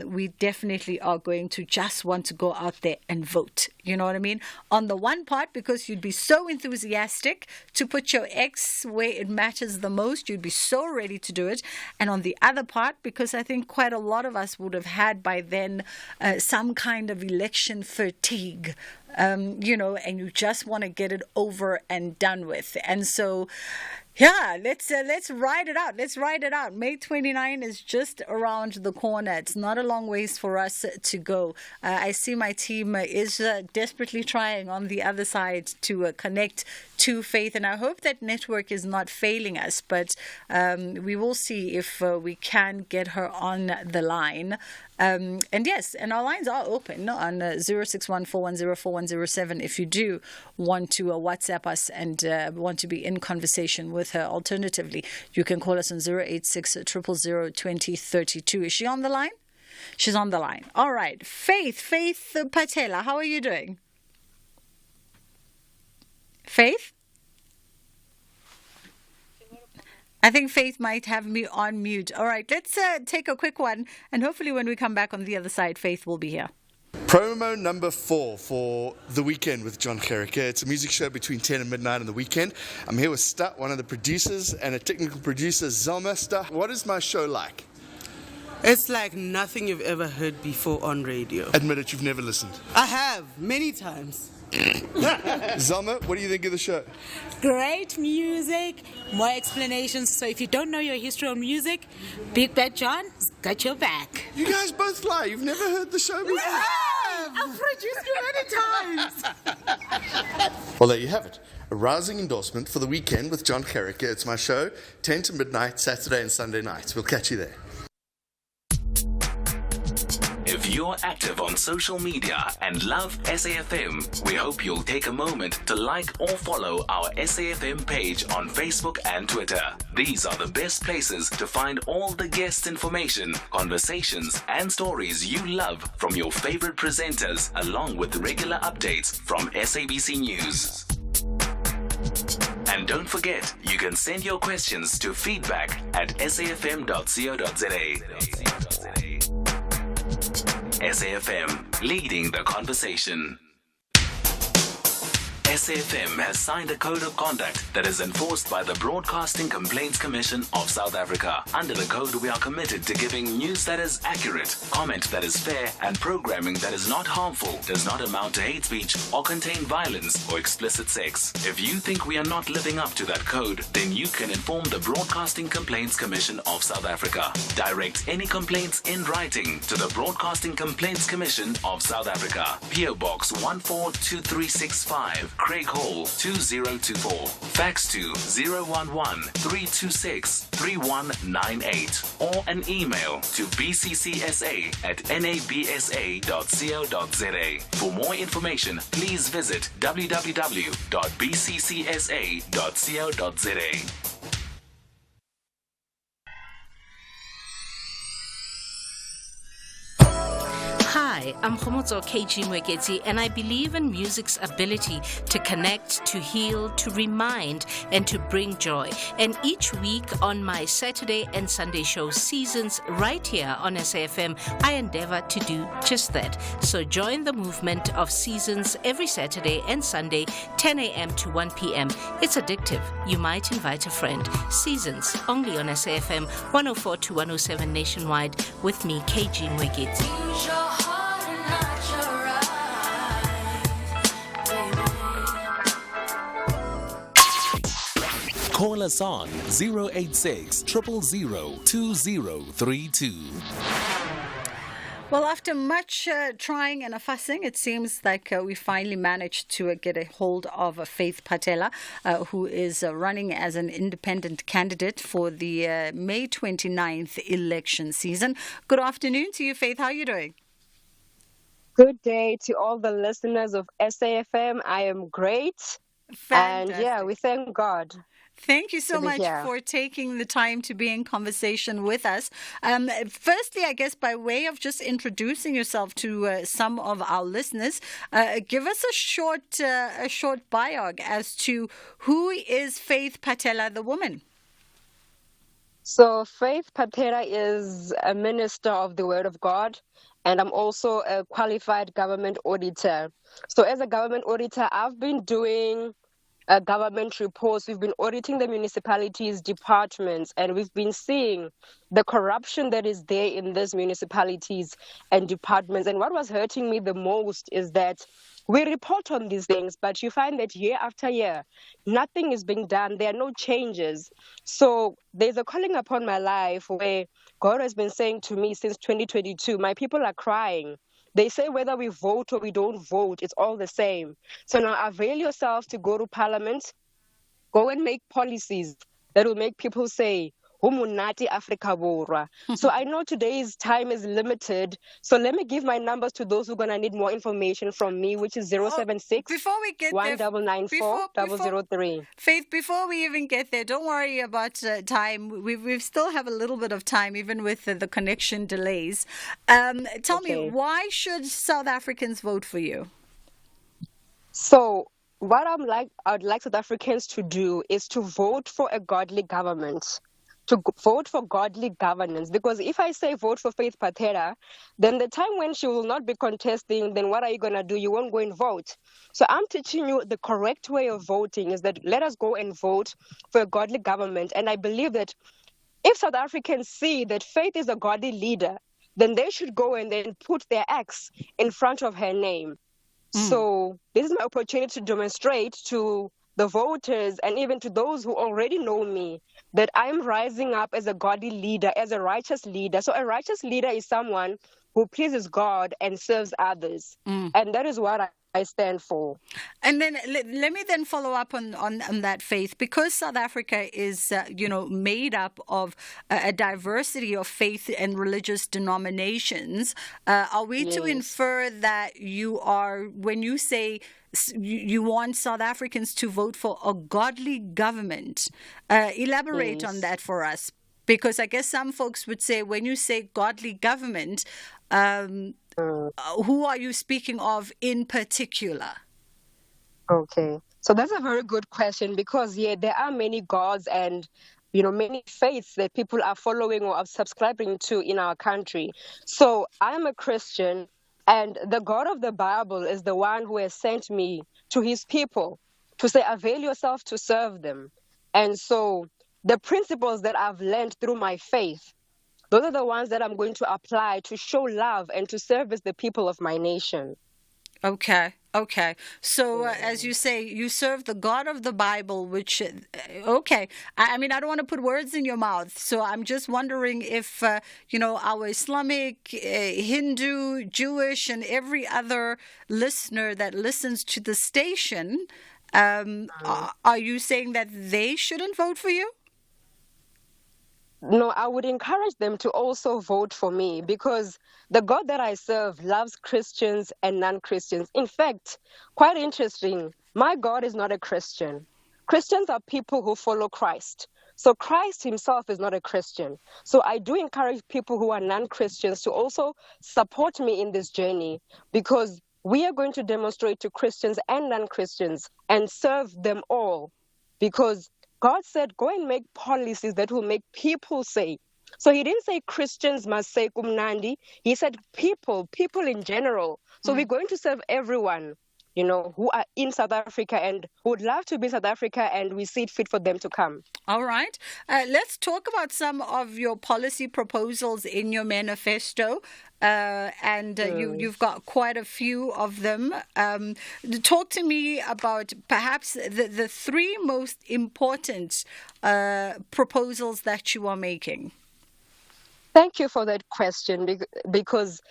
we definitely are going to just want to go out there and vote. You know what I mean? On the one part, because you'd be so enthusiastic to put your X where it matters the most, you'd be so ready to do it. And on the other part, because I think quite a lot of us would have had by then some kind of election fatigue. And you just want to get it over and done with. And so, yeah, let's ride it out. Let's ride it out. May 29 is just around the corner. It's not a long ways for us to go. I see my team is desperately trying on the other side to connect to Faith, and I hope that network is not failing us, but we will see if we can get her on the line. And yes, and our lines are open on 061-410-4107 if you do want to WhatsApp us and want to be in conversation with her. Alternatively, you can call us on 086-000-2032. Is she on the line? She's on the line. All right. Faith Patela, how are you doing? Faith? I think Faith might have me on mute. All right, let's take a quick one, and hopefully when we come back on the other side, Faith will be here. Promo number 4 for The Weekend with John Gericke. It's a music show between 10 and midnight on the weekend. I'm here with Sta, one of the producers, and a technical producer, Zelma. Sta, what is my show like? It's like nothing you've ever heard before on radio. Admit it, you've never listened. I have, many times. Zelma, what do you think of the show? Great music, more explanations. So if you don't know your history on music, Big Bad John's got your back. You guys both lie. You've never heard the show before? I've produced you many times. Well, there you have it. A rousing endorsement for The Weekend with John Gericke. It's my show, 10 to midnight, Saturday and Sunday nights. We'll catch you there. If you're active on social media and love SAFM, we hope you'll take a moment to like or follow our SAFM page on Facebook and Twitter. These are the best places to find all the guest information, conversations, and stories you love from your favorite presenters, along with regular updates from SABC News. And don't forget, you can send your questions to feedback@safm.co.za. SAFM, leading the conversation. SAFM has signed a code of conduct that is enforced by the Broadcasting Complaints Commission of South Africa. Under the code, we are committed to giving news that is accurate, comment that is fair, and programming that is not harmful, does not amount to hate speech, or contain violence or explicit sex. If you think we are not living up to that code, then you can inform the Broadcasting Complaints Commission of South Africa. Direct any complaints in writing to the Broadcasting Complaints Commission of South Africa. PO Box 142365, Craig Hall 2024. Fax to 011-326-3198 or an email to bccsa@nabsa.co.za. For more information, please visit www.bccsa.co.za. Hi, I'm Khomotso KG Mweketi, and I believe in music's ability to connect, to heal, to remind, and to bring joy. And each week on my Saturday and Sunday show Seasons right here on SAFM, I endeavor to do just that. So join the movement of Seasons every Saturday and Sunday, 10 a.m. to 1 p.m. It's addictive. You might invite a friend. Seasons, only on SAFM 104 to 107 nationwide with me, KG Mweketi. Call us on 086 000 2032. Well, after much trying and fussing, it seems like we finally managed to get a hold of Faith Patela, who is running as an independent candidate for the May 29th election season. Good afternoon to you, Faith. How are you doing? Good day to all the listeners of SAFM. I am great. Fantastic. And yeah, we thank God. Thank you so much for taking the time to be in conversation with us. Firstly, I guess by way of just introducing yourself to some of our listeners, give us a short biog as to who is Faith Patela, the woman. So Faith Patela is a minister of the Word of God, and I'm also a qualified government auditor. So as a government auditor, I've been doing government reports. We've been auditing the municipalities' departments, and we've been seeing the corruption that is there in these municipalities and departments. And what was hurting me the most is that we report on these things, but you find that year after year, nothing is being done. There are no changes. So there's a calling upon my life where God has been saying to me since 2022, my people are crying. They say whether we vote or we don't vote, it's all the same. So now avail yourselves to go to Parliament, go and make policies that will make people say, Humunati Afrika Borwa. So I know today's time is limited. So let me give my numbers to those who are going to need more information from me, which is 076 1994 003. Faith, before we even get there, don't worry about time. We still have a little bit of time, even with the connection delays. Tell me, why should South Africans vote for you? So what I'd like South Africans to do is to vote for a godly government. To vote for godly governance. Because if I say vote for Faith Patela, then the time when she will not be contesting, then what are you going to do? You won't go and vote. So I'm teaching you the correct way of voting is that let us go and vote for a godly government. And I believe that if South Africans see that Faith is a godly leader, then they should go and then put their X in front of her name. So this is my opportunity to demonstrate to the voters and even to those who already know me that I'm rising up as a godly leader, as a righteous leader. So a righteous leader is someone who pleases God and serves others. And that is what I stand for. And then let me then follow up on that, Faith, because South Africa is, made up of a diversity of faith and religious denominations. Are we to infer that you are, when you say you want South Africans to vote for a godly government, elaborate on that for us? Because I guess some folks would say when you say godly government, who are you speaking of in particular? Okay. So that's a very good question because, there are many gods and, many faiths that people are following or are subscribing to in our country. So I'm a Christian And the God of the Bible is the one who has sent me to his people to say, avail yourself to serve them. And so the principles that I've learned through my faith, those are the ones that I'm going to apply to show love and to service the people of my nation. Okay. So, as you say, you serve the God of the Bible, which, okay. I mean, I don't want to put words in your mouth. So I'm just wondering if, our Islamic, Hindu, Jewish, and every other listener that listens to the station, are you saying that they shouldn't vote for you? No, I would encourage them to also vote for me because the God that I serve loves Christians and non-Christians. In fact, quite interesting, my God is not a Christian. Christians are people who follow Christ. So Christ himself is not a Christian. So I do encourage people who are non-Christians to also support me in this journey because we are going to demonstrate to Christians and non-Christians and serve them all because God said, go and make policies that will make people say. So he didn't say Christians must say kumnandi. He said people in general. So we're going to serve everyone, who are in South Africa and who would love to be in South Africa, and we see it fit for them to come. All right. Let's talk about some of your policy proposals in your manifesto. You've got quite a few of them. Talk to me about perhaps the three most important proposals that you are making. Thank you for that question, because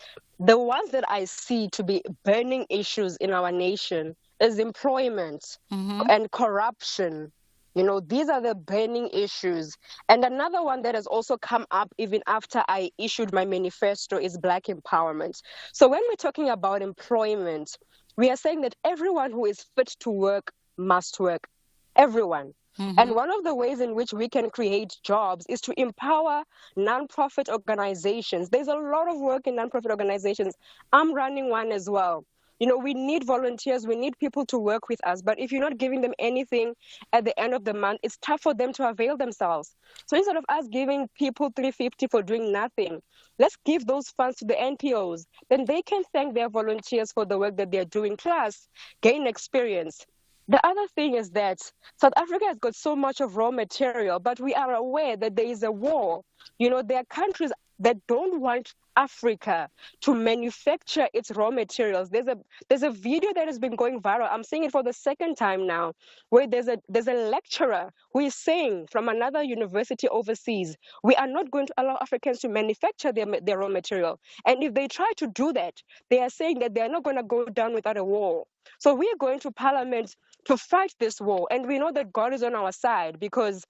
the ones that I see to be burning issues in our nation is employment and corruption. These are the burning issues. And another one that has also come up even after I issued my manifesto is Black empowerment. So when we're talking about employment, we are saying that everyone who is fit to work must work. Everyone. And one of the ways in which we can create jobs is to empower nonprofit organizations. There's a lot of work in nonprofit organizations. I'm running one as well. We need volunteers. We need people to work with us. But if you're not giving them anything at the end of the month, it's tough for them to avail themselves. So instead of us giving people $350 for doing nothing, let's give those funds to the NPOs. Then they can thank their volunteers for the work that they're doing, plus gain experience. The other thing is that South Africa has got so much of raw material, but we are aware that there is a war. There are countries that don't want Africa to manufacture its raw materials. There's a video that has been going viral. I'm seeing it for the second time now, where there's a lecturer who is saying from another university overseas, we are not going to allow Africans to manufacture their raw material. And if they try to do that, they are saying that they are not going to go down without a war. So we are going to Parliament to fight this war. And we know that God is on our side because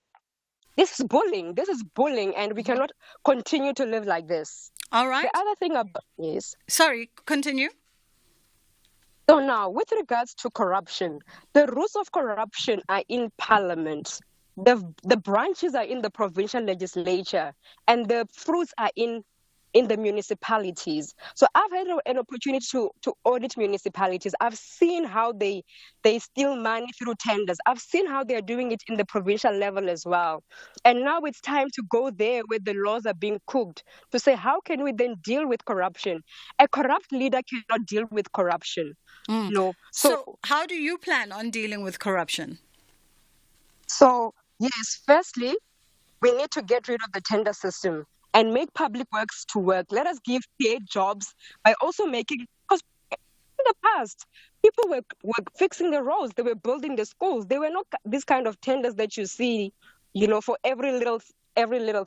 this is bullying. And we cannot continue to live like this. All right. The other thing is... Sorry, continue. So now, with regards to corruption, the roots of corruption are in Parliament. The branches are in the provincial legislature, and the fruits are in the municipalities. So I've had an opportunity to audit municipalities. I've seen how they steal money through tenders. I've seen how they're doing it in the provincial level as well. And now it's time to go there where the laws are being cooked to say, how can we then deal with corruption? A corrupt leader cannot deal with corruption. No. So how do you plan on dealing with corruption? So, yes, firstly, we need to get rid of the tender system and make public works to work. Let us give paid jobs by also making, because in the past, people were fixing the roads, they were building the schools. They were not this kind of tenders that you see, for every little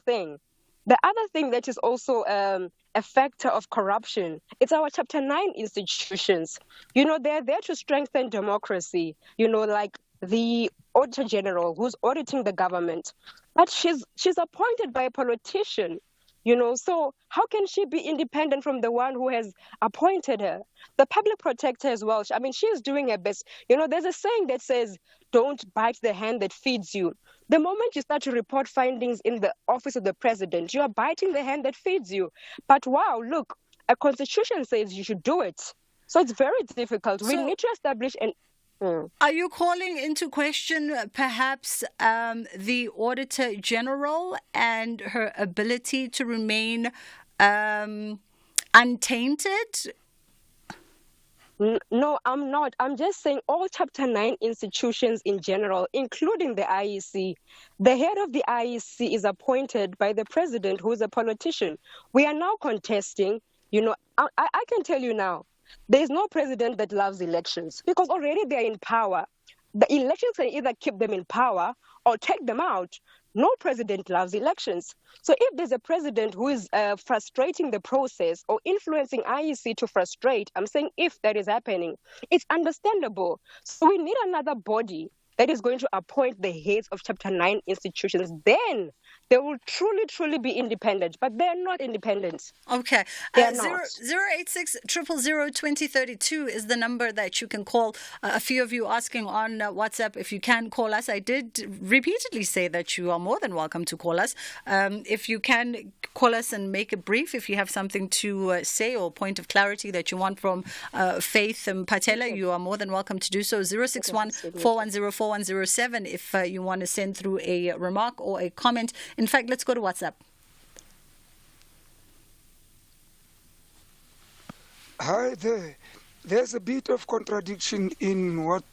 thing. The other thing that is also a factor of corruption, it's our Chapter 9 institutions. They're there to strengthen democracy, like the Auditor General who's auditing the government. But she's appointed by a politician. So how can she be independent from the one who has appointed her? The public protector as well. I mean, she's doing her best. There's a saying that says, don't bite the hand that feeds you. The moment you start to report findings in the office of the president, you are biting the hand that feeds you. But wow, look, a constitution says you should do it. So it's very difficult. We need to establish an... Are you calling into question perhaps the Auditor General and her ability to remain untainted? No, I'm not. I'm just saying all Chapter 9 institutions in general, including the IEC. The head of the IEC is appointed by the president, who is a politician. We are now contesting, I can tell you now, there is no president that loves elections because already they're in power. The elections can either keep them in power or take them out. No president loves elections. So if there's a president who is frustrating the process or influencing IEC to frustrate, I'm saying if that is happening, it's understandable. So we need another body that is going to appoint the heads of Chapter 9 institutions. Then they will truly, truly be independent. But they're not independent. Okay. They're 086 000 2032 is the number that you can call. A few of you asking on WhatsApp if you can call us. I did repeatedly say that you are more than welcome to call us. If you can call us and make it brief, if you have something to say or point of clarity that you want from Faith Patela, you are more than welcome to do so. 061 410 4107 if you want to send through a remark or a comment. In fact, let's go to WhatsApp. Hi there. There's a bit of contradiction in what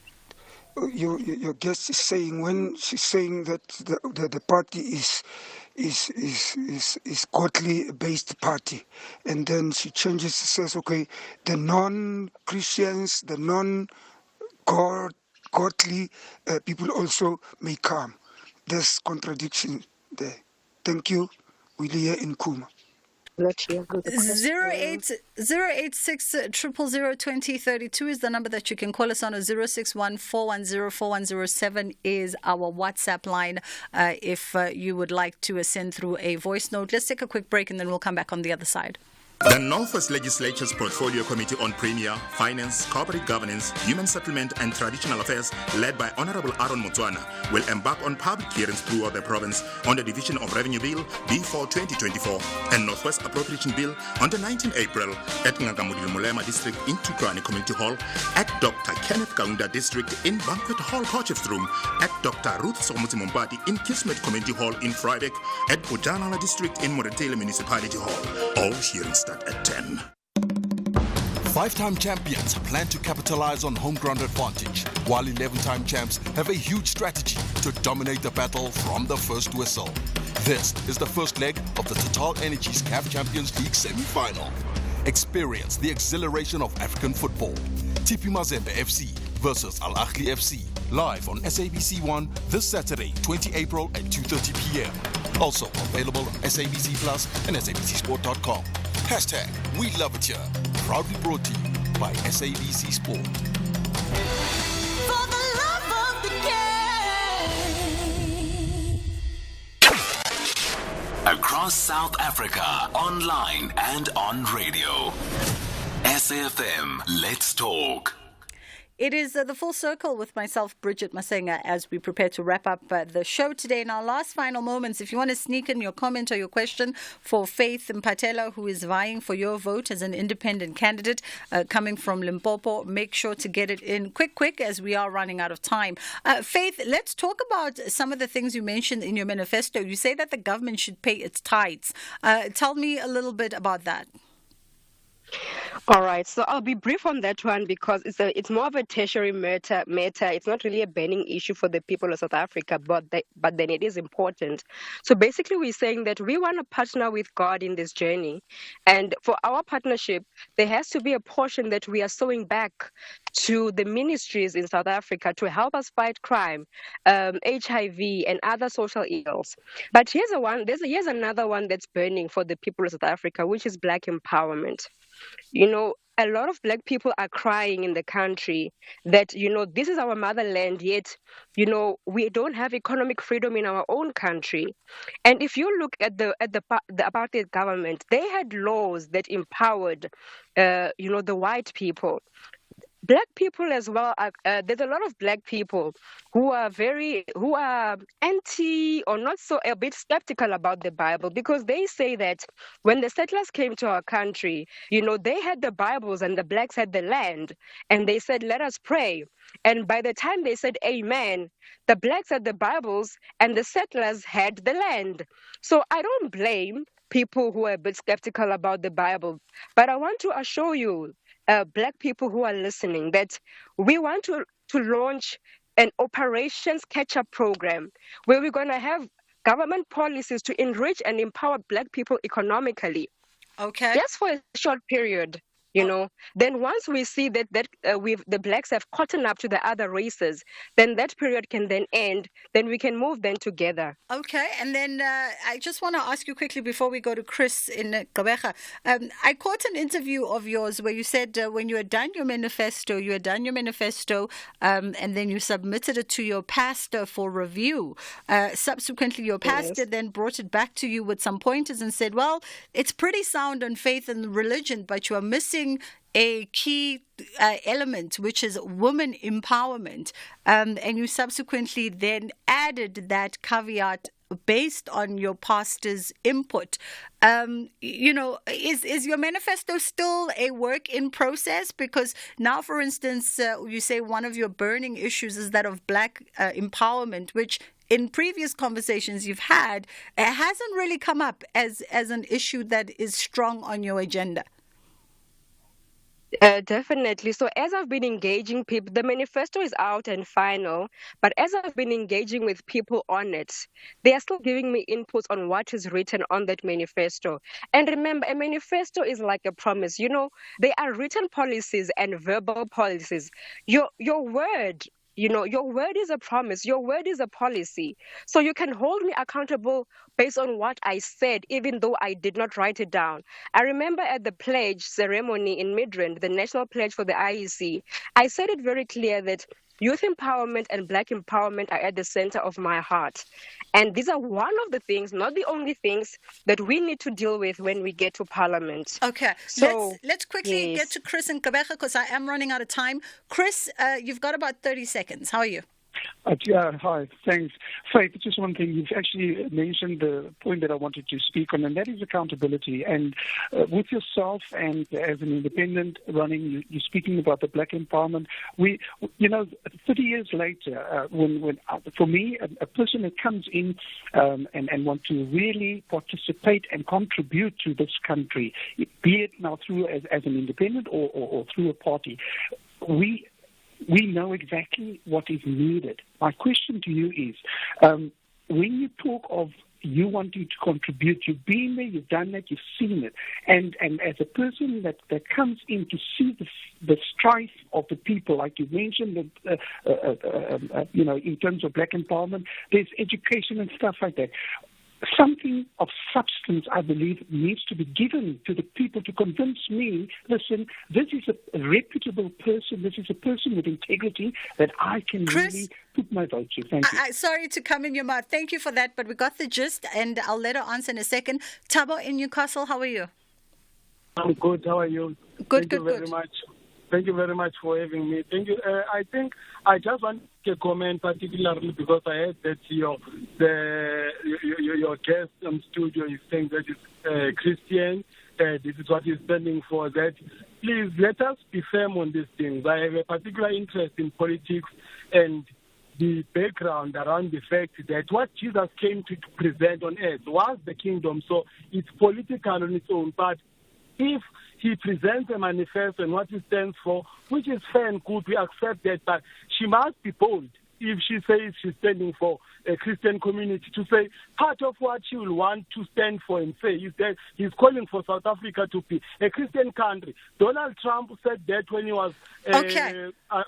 your guest is saying when she's saying that the party is godly based party, and then she changes, says, okay, the non-Christians, the non-godly people also may come. There's contradiction there. Thank you. Willie in Kuma. 086 000 2032 is the number that you can call us on. 061 410 4107 is our WhatsApp line. If you would like to send through a voice note, let's take a quick break and then we'll come back on the other side. The Northwest Legislature's Portfolio Committee on Premier, Finance, Corporate Governance, Human Settlement and Traditional Affairs, led by Honorable Aaron Motswana, will embark on public hearings throughout the province on the Division of Revenue Bill B4 2024 and Northwest Appropriation Bill on the 19th April at Ngagamudil Mulema District in Tukrani Community Hall, at Dr. Kenneth Kaunda District in Banquet Hall Potchefstroom, at Dr. Ruth Somuti Mumbati in Kismet Community Hall in Vryburg, at Bojanala District in Moretele Municipality Hall. All hearings start at 10. Five-time champions plan to capitalize on home ground advantage, while 11-time champs have a huge strategy to dominate the battle from the first whistle. This is the first leg of the Total Energies CAF Champions League semi-final. Experience the exhilaration of African football. TP Mazembe FC versus Al Ahly FC, live on SABC1 this Saturday, 20 April at 2:30 p.m. Also available on SABC Plus and SABCSport.com. Hashtag We Love It Here. Proudly brought to you by SABC Sport. For the love of the game. Across South Africa, online and on radio. SAFM, let's talk. It is the Full Circle with myself, Bridget Masinga, as we prepare to wrap up the show today. In our last final moments, if you want to sneak in your comment or your question for Faith Mpatela, who is vying for your vote as an independent candidate coming from Limpopo, make sure to get it in quick, as we are running out of time. Faith, let's talk about some of the things you mentioned in your manifesto. You say that the government should pay its tithes. Tell me a little bit about that. All right, so I'll be brief on that one because it's more of a tertiary matter. It's not really a burning issue for the people of South Africa, but then it is important. So basically, we're saying that we want to partner with God in this journey, and for our partnership, there has to be a portion that we are sowing back to the ministries in South Africa to help us fight crime, HIV, and other social ills. But here's another one that's burning for the people of South Africa, which is Black empowerment. A lot of Black people are crying in the country that, this is our motherland, yet, we don't have economic freedom in our own country. And if you look at the apartheid government, they had laws that empowered, the white people. Black people as well. There's a lot of Black people who are anti or not so a bit skeptical about the Bible, because they say that when the settlers came to our country, they had the Bibles and the Blacks had the land, and they said, "Let us pray." And by the time they said "Amen," the Blacks had the Bibles and the settlers had the land. So I don't blame people who are a bit skeptical about the Bible, but I want to assure you, Black people who are listening that we want to launch an operations catch-up program where we're going to have government policies to enrich and empower Black people economically. Okay. Just for a short period. Then once we see that the blacks have caught up to the other races, then that period can then end. Then we can move then together. Okay, and then I just want to ask you quickly before we go to Chris in Gqeberha. I caught an interview of yours where you said when you had done your manifesto, and then you submitted it to your pastor for review. Subsequently, your pastor then brought it back to you with some pointers and said, well, it's pretty sound on faith and religion, but you are missing a key element, which is women empowerment. And you subsequently then added that caveat based on your pastor's input. Is your manifesto still a work in process? Because now, for instance, you say one of your burning issues is that of Black empowerment, which in previous conversations you've had, it hasn't really come up as an issue that is strong on your agenda. Definitely. So as I've been engaging people, the manifesto is out and final, but as I've been engaging with people on it, they are still giving me inputs on what is written on that manifesto. And remember, a manifesto is like a promise. There are written policies and verbal policies. Your word, your word is a promise. Your word is a policy. So you can hold me accountable based on what I said, even though I did not write it down. I remember at the pledge ceremony in Midrand, the national pledge for the IEC, I said it very clear that youth empowerment and Black empowerment are at the center of my heart. And these are one of the things, not the only things, that we need to deal with when we get to Parliament. Okay, so let's quickly get to Chris and Gqeberha because I am running out of time. Chris, you've got about 30 seconds. How are you? Hi, thanks. Faith, just one thing. You've actually mentioned the point that I wanted to speak on, and that is accountability. And with yourself and as an independent running, you're speaking about the Black empowerment. 30 years later, when for me, a person that comes in and want to really participate and contribute to this country, be it now through as an independent or through a party, we know exactly what is needed. My question to you is, when you talk of you wanting to contribute, you've been there, you've done that, you've seen it, and as a person that comes in to see the strife of the people, like you mentioned, in terms of Black empowerment, there's education and stuff like that. Something of substance, I believe, needs to be given to the people to convince me, listen, this is a reputable person, this is a person with integrity that I can really put my vote to. Thank you. Sorry to come in your mouth. Thank you for that, but we got the gist, and I'll let her answer in a second. Thabo in Newcastle, how are you? I'm good. How are you? Good. Thank you very much. Thank you very much for having me. Thank you. I think I just want to comment particularly because I heard that your guest on studio is saying that it's Christian. This is what he's standing for. That please let us be firm on these things. I have a particular interest in politics and the background around the fact that what Jesus came to present on earth was the kingdom. So it's political on its own, but if he presents a manifesto and what he stands for, which is fair and good, we accept that, but she must be bold if she says she's standing for a Christian community, to say part of what she will want to stand for and say is that he's calling for South Africa to be a Christian country. Donald Trump said that when he was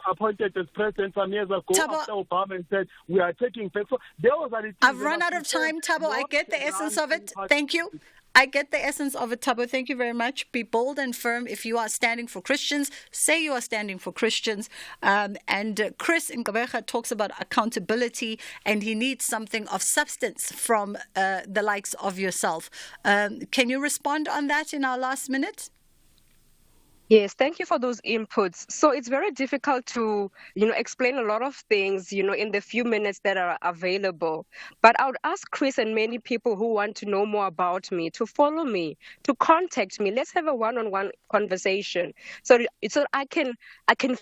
appointed as president some years ago after Obama, and said, we are taking back. So there was I've run out of time, Thabo. I get the essence of it. Thank you. I get the essence of it, Thabo. Thank you very much. Be bold and firm. If you are standing for Christians, say you are standing for Christians. And Chris in Gqeberha talks about accountability, and he needs something of substance from the likes of yourself. Can you respond on that in our last minute? Yes, thank you for those inputs. So it's very difficult to, explain a lot of things, in the few minutes that are available. But I would ask Chris and many people who want to know more about me to follow me, to contact me. Let's have a one-on-one conversation so I can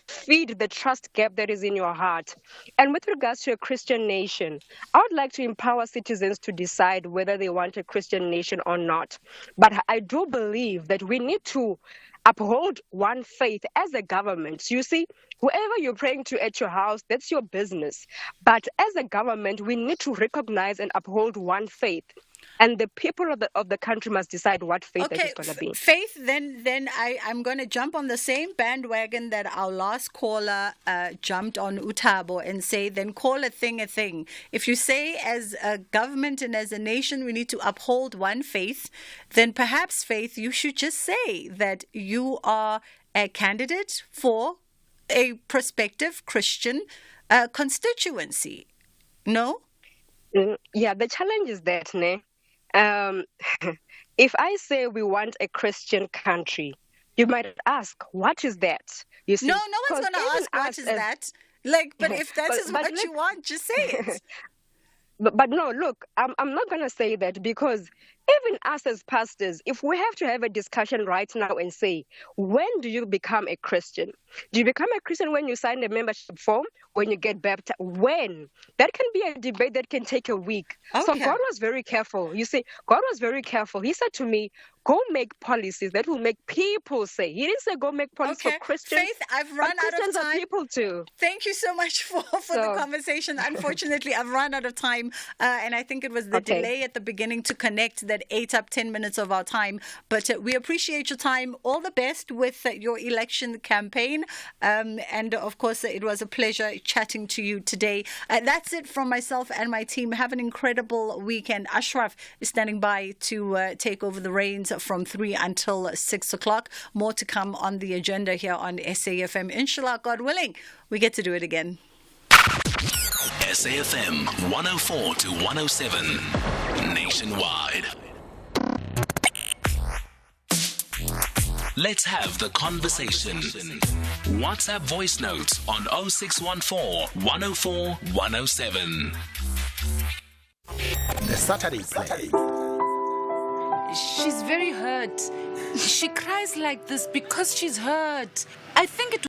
feed the trust gap that is in your heart. And with regards to a Christian nation, I would like to empower citizens to decide whether they want a Christian nation or not. But I do believe that we need to uphold one faith as a government. You see, whoever you're praying to at your house, that's your business. But as a government, we need to recognize and uphold one faith. And the people of the country must decide what faith that is going to be. Faith, then I'm going to jump on the same bandwagon that our last caller jumped on, Utabo, and say, then call a thing a thing. If you say as a government and as a nation we need to uphold one faith, then perhaps, Faith, you should just say that you are a candidate for a prospective Christian constituency. No? Yeah, the challenge is that, if I say we want a Christian country, you might ask, what is that? You see, no one's going to ask what is that. But if that is what you want, just say it. But no, look, I'm not going to say that, because even us as pastors, if we have to have a discussion right now and say, when do you become a Christian? Do you become a Christian when you sign a membership form? When you get baptized? When? That can be a debate that can take a week. Okay. So God was very careful. You see, God was very careful. He said to me, go make policies that will make people say. He didn't say go make policies for Christians. Faith, I've run out of time. Are people too. Thank you so much for the conversation. Unfortunately, I've run out of time. And I think it was the delay at the beginning to connect that ate up 10 minutes of our time. But we appreciate your time. All the best with your election campaign. And of course, it was a pleasure chatting to you today. That's it from myself and my team. Have an incredible weekend. Ashraf is standing by to take over the reins from 3 until 6 o'clock. More to come on the agenda here on SAFM. Inshallah, God willing, we get to do it again. SAFM 104 to 107 nationwide. Let's have the conversation. WhatsApp voice notes on 0614 104 107. The Saturday Play. She's very hurt. She cries like this because she's hurt. I think it